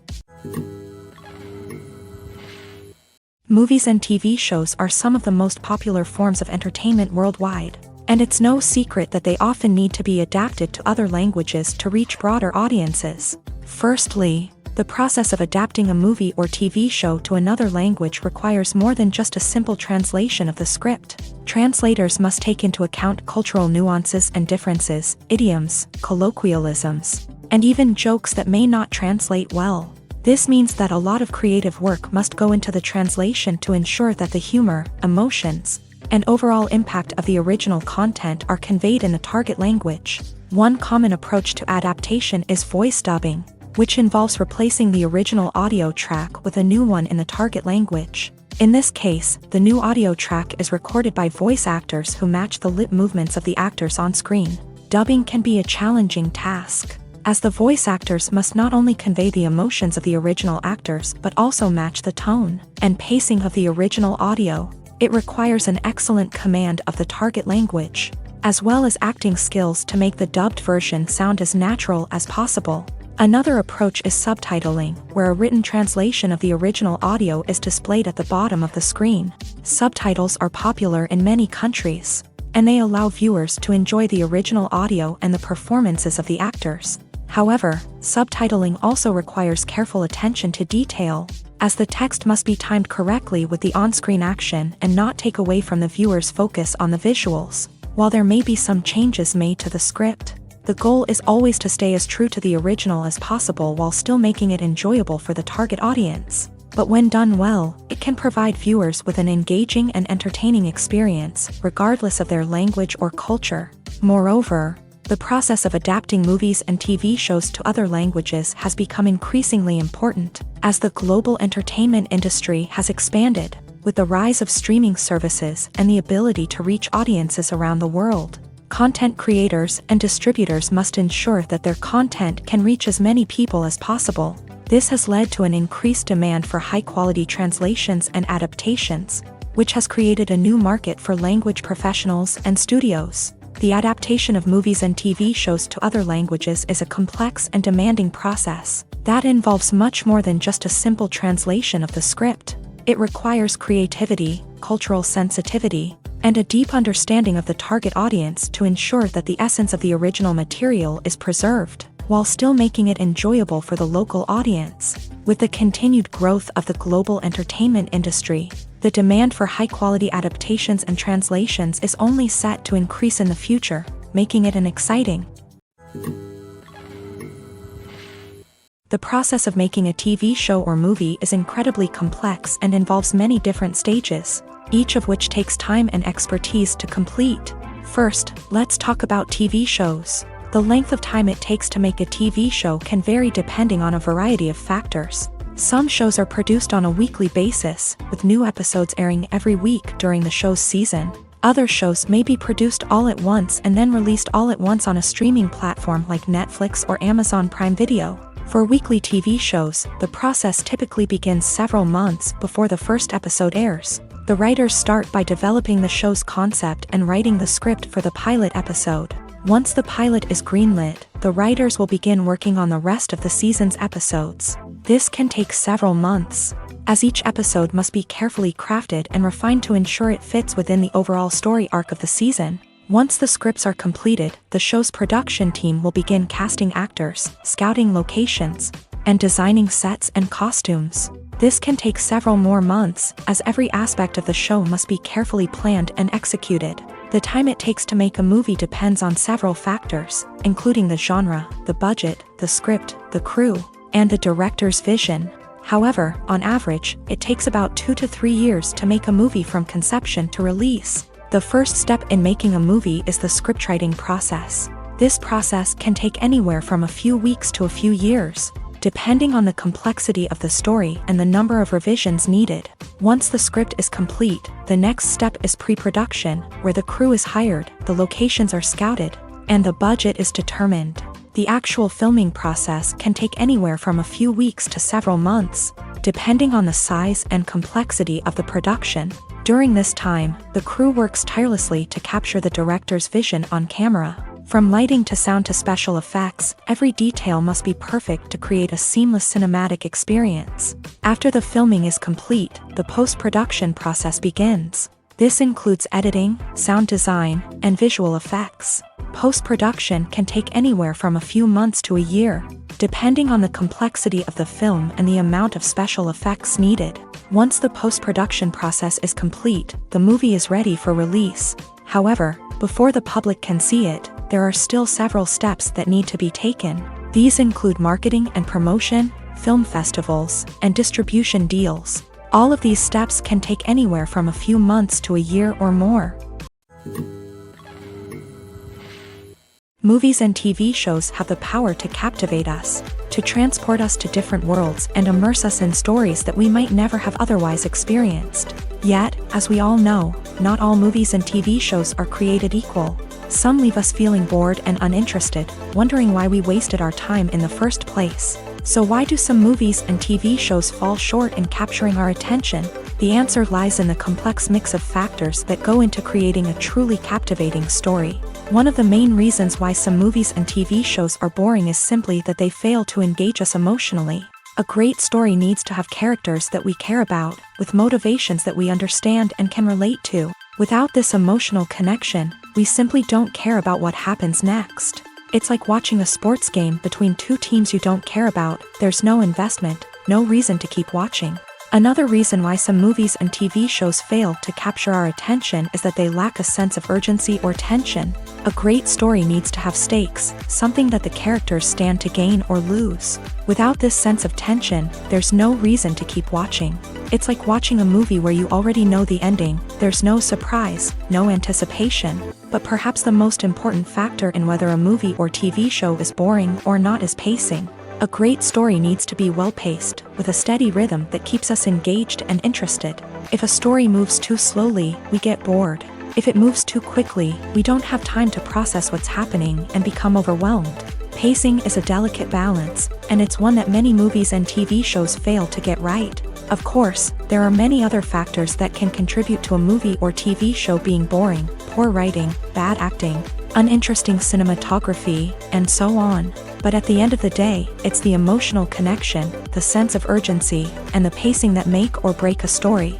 S1: Movies and TV shows are some of the most popular forms of entertainment worldwide, and it's no secret that they often need to be adapted to other languages to reach broader audiences. Firstly, the process of adapting a movie or TV show to another language requires more than just a simple translation of the script. Translators must take into account cultural nuances and differences, idioms, colloquialisms, and even jokes that may not translate well. This means that a lot of creative work must go into the translation to ensure that the humor, emotions, and overall impact of the original content are conveyed in the target language. One common approach to adaptation is voice dubbing, which involves replacing the original audio track with a new one in the target language. In this case, the new audio track is recorded by voice actors who match the lip movements of the actors on screen. Dubbing can be a challenging task, as the voice actors must not only convey the emotions of the original actors but also match the tone and pacing of the original audio. It requires an excellent command of the target language, as well as acting skills to make the dubbed version sound as natural as possible. Another approach is subtitling, where a written translation of the original audio is displayed at the bottom of the screen. Subtitles are popular in many countries, and they allow viewers to enjoy the original audio and the performances of the actors. However, subtitling also requires careful attention to detail, as the text must be timed correctly with the on-screen action and not take away from the viewer's focus on the visuals. While there may be some changes made to the script, the goal is always to stay as true to the original as possible while still making it enjoyable for the target audience. But when done well, it can provide viewers with an engaging and entertaining experience, regardless of their language or culture. Moreover, the process of adapting movies and TV shows to other languages has become increasingly important, as the global entertainment industry has expanded, with the rise of streaming services and the ability to reach audiences around the world. Content creators and distributors must ensure that their content can reach as many people as possible. This has led to an increased demand for high-quality translations and adaptations, which has created a new market for language professionals and studios. The adaptation of movies and TV shows to other languages is a complex and demanding process that involves much more than just a simple translation of the script. It requires creativity, cultural sensitivity, and a deep understanding of the target audience to ensure that the essence of the original material is preserved, while still making it enjoyable for the local audience. With the continued growth of the global entertainment industry, the demand for high-quality adaptations and translations is only set to increase in the future, making it an exciting. The process of making a TV show or movie is incredibly complex and involves many different stages, each of which takes time and expertise to complete. First, let's talk about TV shows. The length of time it takes to make a TV show can vary depending on a variety of factors. Some shows are produced on a weekly basis, with new episodes airing every week during the show's season. Other shows may be produced all at once and then released all at once on a streaming platform like Netflix or Amazon Prime Video. For weekly TV shows, the process typically begins several months before the first episode airs. The writers start by developing the show's concept and writing the script for the pilot episode. Once the pilot is greenlit, the writers will begin working on the rest of the season's episodes. This can take several months, as each episode must be carefully crafted and refined to ensure it fits within the overall story arc of the season. Once the scripts are completed, the show's production team will begin casting actors, scouting locations, and designing sets and costumes. This can take several more months, as every aspect of the show must be carefully planned and executed. The time it takes to make a movie depends on several factors, including the genre, the budget, the script, the crew, and the director's vision. However, on average, it takes about 2 to 3 years to make a movie from conception to release. The first step in making a movie is the scriptwriting process. This process can take anywhere from a few weeks to a few years, depending on the complexity of the story and the number of revisions needed. Once the script is complete, the next step is pre-production, where the crew is hired, the locations are scouted, and the budget is determined. The actual filming process can take anywhere from a few weeks to several months, depending on the size and complexity of the production. During this time, the crew works tirelessly to capture the director's vision on camera. From lighting to sound to special effects, every detail must be perfect to create a seamless cinematic experience. After the filming is complete, the post-production process begins. This includes editing, sound design, and visual effects. Post-production can take anywhere from a few months to a year, depending on the complexity of the film and the amount of special effects needed. Once the post-production process is complete, the movie is ready for release. However, before the public can see it, there are still several steps that need to be taken. These include marketing and promotion, film festivals, and distribution deals. All of these steps can take anywhere from a few months to a year or more. Movies and TV shows have the power to captivate us, to transport us to different worlds and immerse us in stories that we might never have otherwise experienced. Yet, as we all know, not all movies and TV shows are created equal. Some leave us feeling bored and uninterested, wondering why we wasted our time in the first place. So why do some movies and TV shows fall short in capturing our attention? The answer lies in the complex mix of factors that go into creating a truly captivating story. One of the main reasons why some movies and TV shows are boring is simply that they fail to engage us emotionally. A great story needs to have characters that we care about, with motivations that we understand and can relate to. Without this emotional connection, we simply don't care about what happens next. It's like watching a sports game between two teams you don't care about. There's no investment, no reason to keep watching. Another reason why some movies and TV shows fail to capture our attention is that they lack a sense of urgency or tension. A great story needs to have stakes, something that the characters stand to gain or lose. Without this sense of tension, there's no reason to keep watching. It's like watching a movie where you already know the ending. There's no surprise, no anticipation. But perhaps the most important factor in whether a movie or TV show is boring or not is pacing. A great story needs to be well-paced, with a steady rhythm that keeps us engaged and interested. If a story moves too slowly, we get bored. If it moves too quickly, we don't have time to process what's happening and become overwhelmed. Pacing is a delicate balance, and it's one that many movies and TV shows fail to get right. Of course, there are many other factors that can contribute to a movie or TV show being boring: poor writing, bad acting, uninteresting cinematography, and so on. But at the end of the day, it's the emotional connection, the sense of urgency, and the pacing that make or break a story.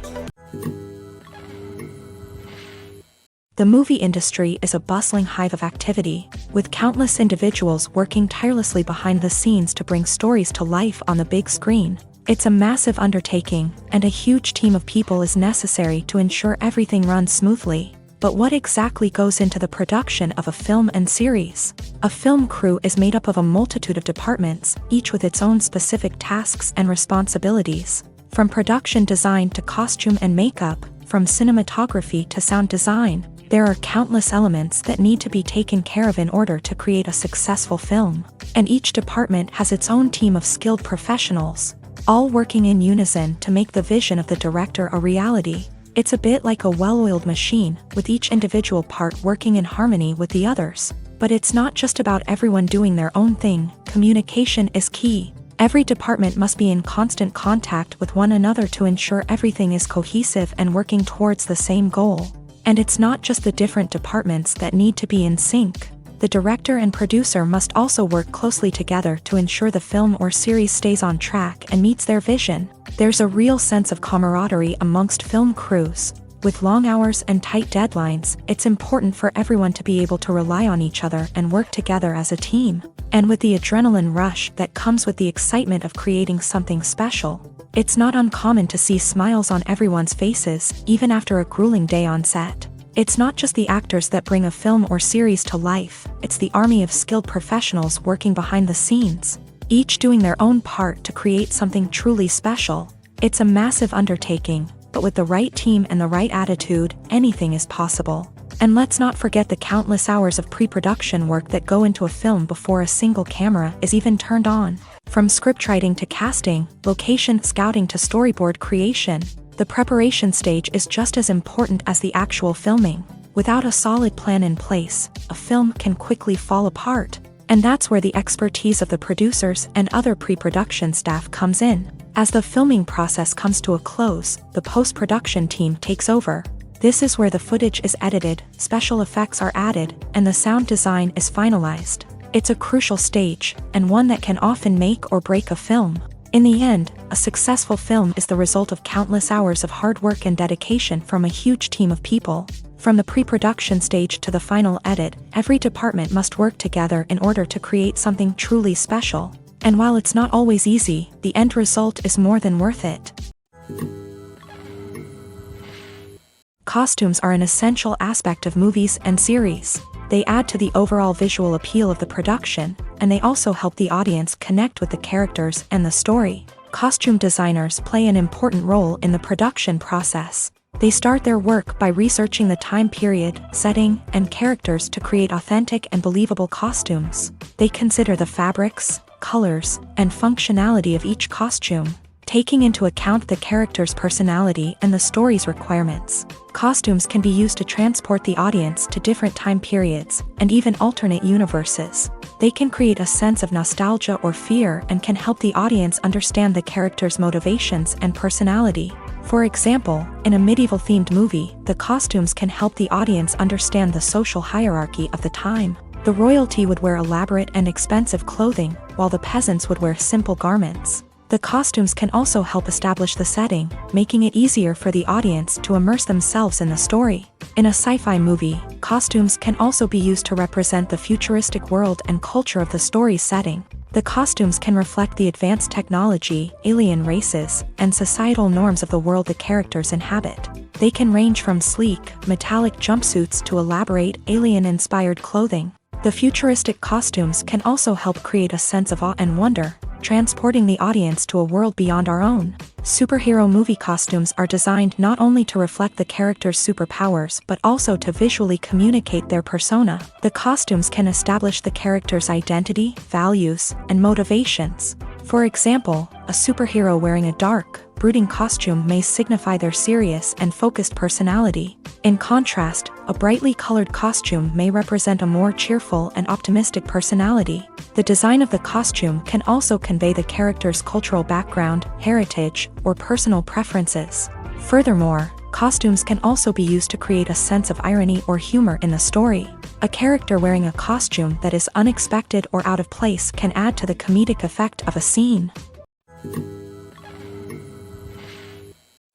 S1: The movie industry is a bustling hive of activity, with countless individuals working tirelessly behind the scenes to bring stories to life on the big screen. It's a massive undertaking, and a huge team of people is necessary to ensure everything runs smoothly. But what exactly goes into the production of a film and series? A film crew is made up of a multitude of departments, each with its own specific tasks and responsibilities. From production design to costume and makeup, from cinematography to sound design, there are countless elements that need to be taken care of in order to create a successful film. And each department has its own team of skilled professionals, all working in unison to make the vision of the director a reality. It's a bit like a well-oiled machine, with each individual part working in harmony with the others. But it's not just about everyone doing their own thing. Communication is key. Every department must be in constant contact with one another to ensure everything is cohesive and working towards the same goal. And it's not just the different departments that need to be in sync. The director and producer must also work closely together to ensure the film or series stays on track and meets their vision. There's a real sense of camaraderie amongst film crews. With long hours and tight deadlines, it's important for everyone to be able to rely on each other and work together as a team. And with the adrenaline rush that comes with the excitement of creating something special, it's not uncommon to see smiles on everyone's faces, even after a grueling day on set. It's not just the actors that bring a film or series to life, it's the army of skilled professionals working behind the scenes, each doing their own part to create something truly special. It's a massive undertaking, but with the right team and the right attitude, anything is possible. And let's not forget the countless hours of pre-production work that go into a film before a single camera is even turned on. From scriptwriting to casting, location scouting to storyboard creation, the preparation stage is just as important as the actual filming. Without a solid plan in place, a film can quickly fall apart. And that's where the expertise of the producers and other pre-production staff comes in. As the filming process comes to a close, the post-production team takes over. This is where the footage is edited, special effects are added, and the sound design is finalized. It's a crucial stage, and one that can often make or break a film. In the end, a successful film is the result of countless hours of hard work and dedication from a huge team of people. From the pre-production stage to the final edit, every department must work together in order to create something truly special. And while it's not always easy, the end result is more than worth it. Costumes are an essential aspect of movies and series. They add to the overall visual appeal of the production, and they also help the audience connect with the characters and the story. Costume designers play an important role in the production process. They start their work by researching the time period, setting, and characters to create authentic and believable costumes. They consider the fabrics, colors, and functionality of each costume, taking into account the character's personality and the story's requirements. Costumes can be used to transport the audience to different time periods, and even alternate universes. They can create a sense of nostalgia or fear and can help the audience understand the character's motivations and personality. For example, in a medieval-themed movie, the costumes can help the audience understand the social hierarchy of the time. The royalty would wear elaborate and expensive clothing, while the peasants would wear simple garments. The costumes can also help establish the setting, making it easier for the audience to immerse themselves in the story. In a sci-fi movie, costumes can also be used to represent the futuristic world and culture of the story's setting. The costumes can reflect the advanced technology, alien races, and societal norms of the world the characters inhabit. They can range from sleek, metallic jumpsuits to elaborate, alien-inspired clothing. The futuristic costumes can also help create a sense of awe and wonder, transporting the audience to a world beyond our own. Superhero movie costumes are designed not only to reflect the character's superpowers but also to visually communicate their persona. The costumes can establish the character's identity, values, and motivations. For example, a superhero wearing a dark, brooding costume may signify their serious and focused personality. In contrast, a brightly colored costume may represent a more cheerful and optimistic personality. The design of the costume can also convey the character's cultural background, heritage, or personal preferences. Furthermore, costumes can also be used to create a sense of irony or humor in the story. A character wearing a costume that is unexpected or out of place can add to the comedic effect of a scene.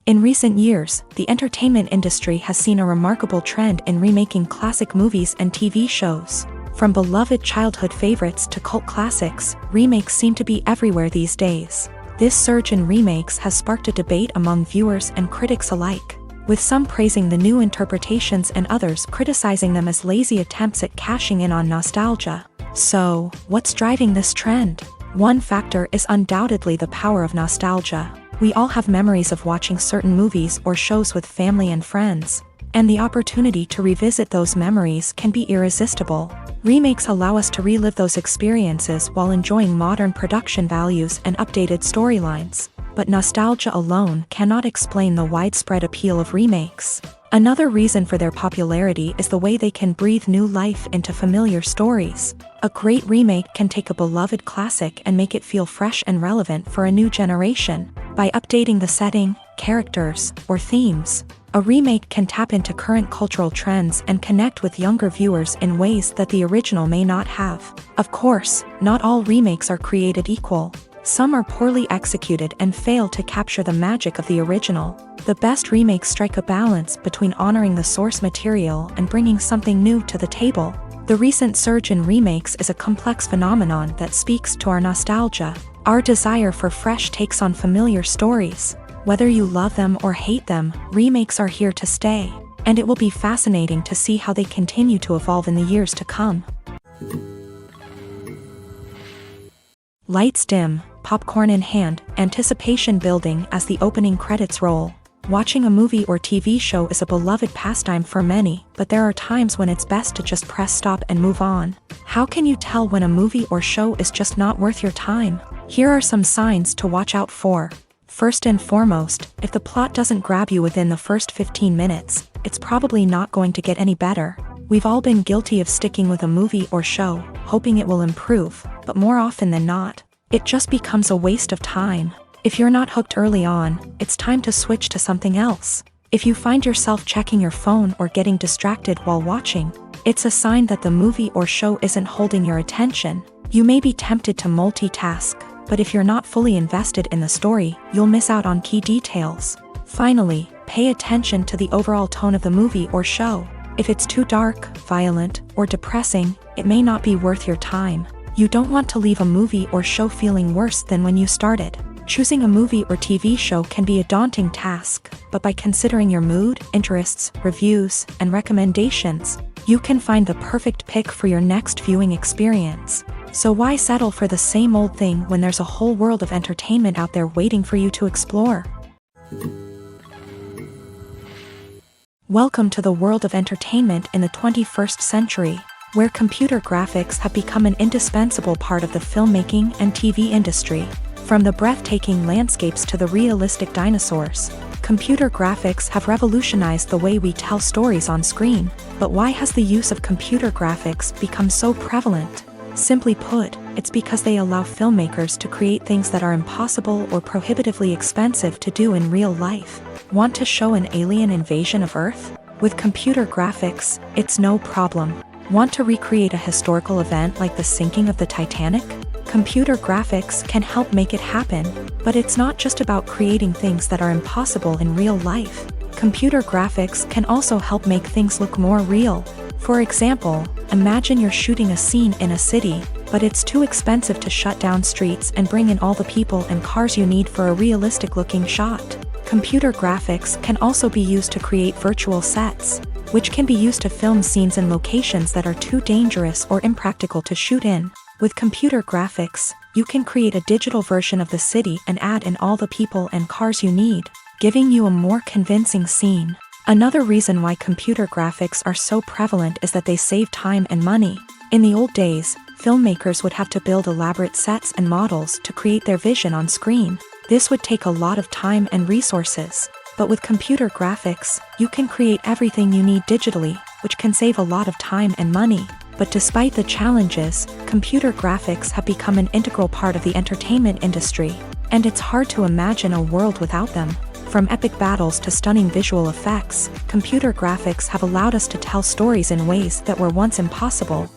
S1: In recent years, the entertainment industry has seen a remarkable trend in remaking classic movies and TV shows. From beloved childhood favorites to cult classics, remakes seem to be everywhere these days. This surge in remakes has sparked a debate among viewers and critics alike, with some praising the new interpretations and others criticizing them as lazy attempts at cashing in on nostalgia. So, what's driving this trend? One factor is undoubtedly the power of nostalgia. We all have memories of watching certain movies or shows with family and friends, and the opportunity to revisit those memories can be irresistible. Remakes allow us to relive those experiences while enjoying modern production values and updated storylines. But nostalgia alone cannot explain the widespread appeal of remakes. Another reason for their popularity is the way they can breathe new life into familiar stories. A great remake can take a beloved classic and make it feel fresh and relevant for a new generation. By updating the setting, characters, or themes, a remake can tap into current cultural trends and connect with younger viewers in ways that the original may not have. Of course, not all remakes are created equal. Some are poorly executed and fail to capture the magic of the original. The best remakes strike a balance between honoring the source material and bringing something new to the table. The recent surge in remakes is a complex phenomenon that speaks to our nostalgia, our desire for fresh takes on familiar stories. Whether you love them or hate them, remakes are here to stay, and it will be fascinating to see how they continue to evolve in the years to come. Lights dim, popcorn in hand, anticipation building as the opening credits roll. Watching a movie or TV show is a beloved pastime for many, but there are times when it's best to just press stop and move on. How can you tell when a movie or show is just not worth your time? Here are some signs to watch out for. First and foremost, if the plot doesn't grab you within the first 15 minutes, it's probably not going to get any better. We've all been guilty of sticking with a movie or show, hoping it will improve, but more often than not, it just becomes a waste of time. If you're not hooked early on, it's time to switch to something else. If you find yourself checking your phone or getting distracted while watching, it's a sign that the movie or show isn't holding your attention. You may be tempted to multitask, but if you're not fully invested in the story, you'll miss out on key details. Finally, pay attention to the overall tone of the movie or show. If it's too dark, violent, or depressing, it may not be worth your time. You don't want to leave a movie or show feeling worse than when you started. Choosing a movie or TV show can be a daunting task, but by considering your mood, interests, reviews, and recommendations, you can find the perfect pick for your next viewing experience. So why settle for the same old thing when there's a whole world of entertainment out there waiting for you to explore? Welcome to the world of entertainment in the 21st century, where computer graphics have become an indispensable part of the filmmaking and TV industry. From the breathtaking landscapes to the realistic dinosaurs, computer graphics have revolutionized the way we tell stories on screen. But why has the use of computer graphics become so prevalent? Simply put, it's because they allow filmmakers to create things that are impossible or prohibitively expensive to do in real life. Want to show an alien invasion of Earth? With computer graphics, it's no problem. Want to recreate a historical event like the sinking of the Titanic? Computer graphics can help make it happen, but it's not just about creating things that are impossible in real life. Computer graphics can also help make things look more real. For example, imagine you're shooting a scene in a city, but it's too expensive to shut down streets and bring in all the people and cars you need for a realistic-looking shot. Computer graphics can also be used to create virtual sets, which can be used to film scenes in locations that are too dangerous or impractical to shoot in. With computer graphics, you can create a digital version of the city and add in all the people and cars you need, giving you a more convincing scene. Another reason why computer graphics are so prevalent is that they save time and money. In the old days, filmmakers would have to build elaborate sets and models to create their vision on screen. This would take a lot of time and resources. But with computer graphics, you can create everything you need digitally, which can save a lot of time and money. But despite the challenges, computer graphics have become an integral part of the entertainment industry, and it's hard to imagine a world without them. From epic battles to stunning visual effects, computer graphics have allowed us to tell stories in ways that were once impossible.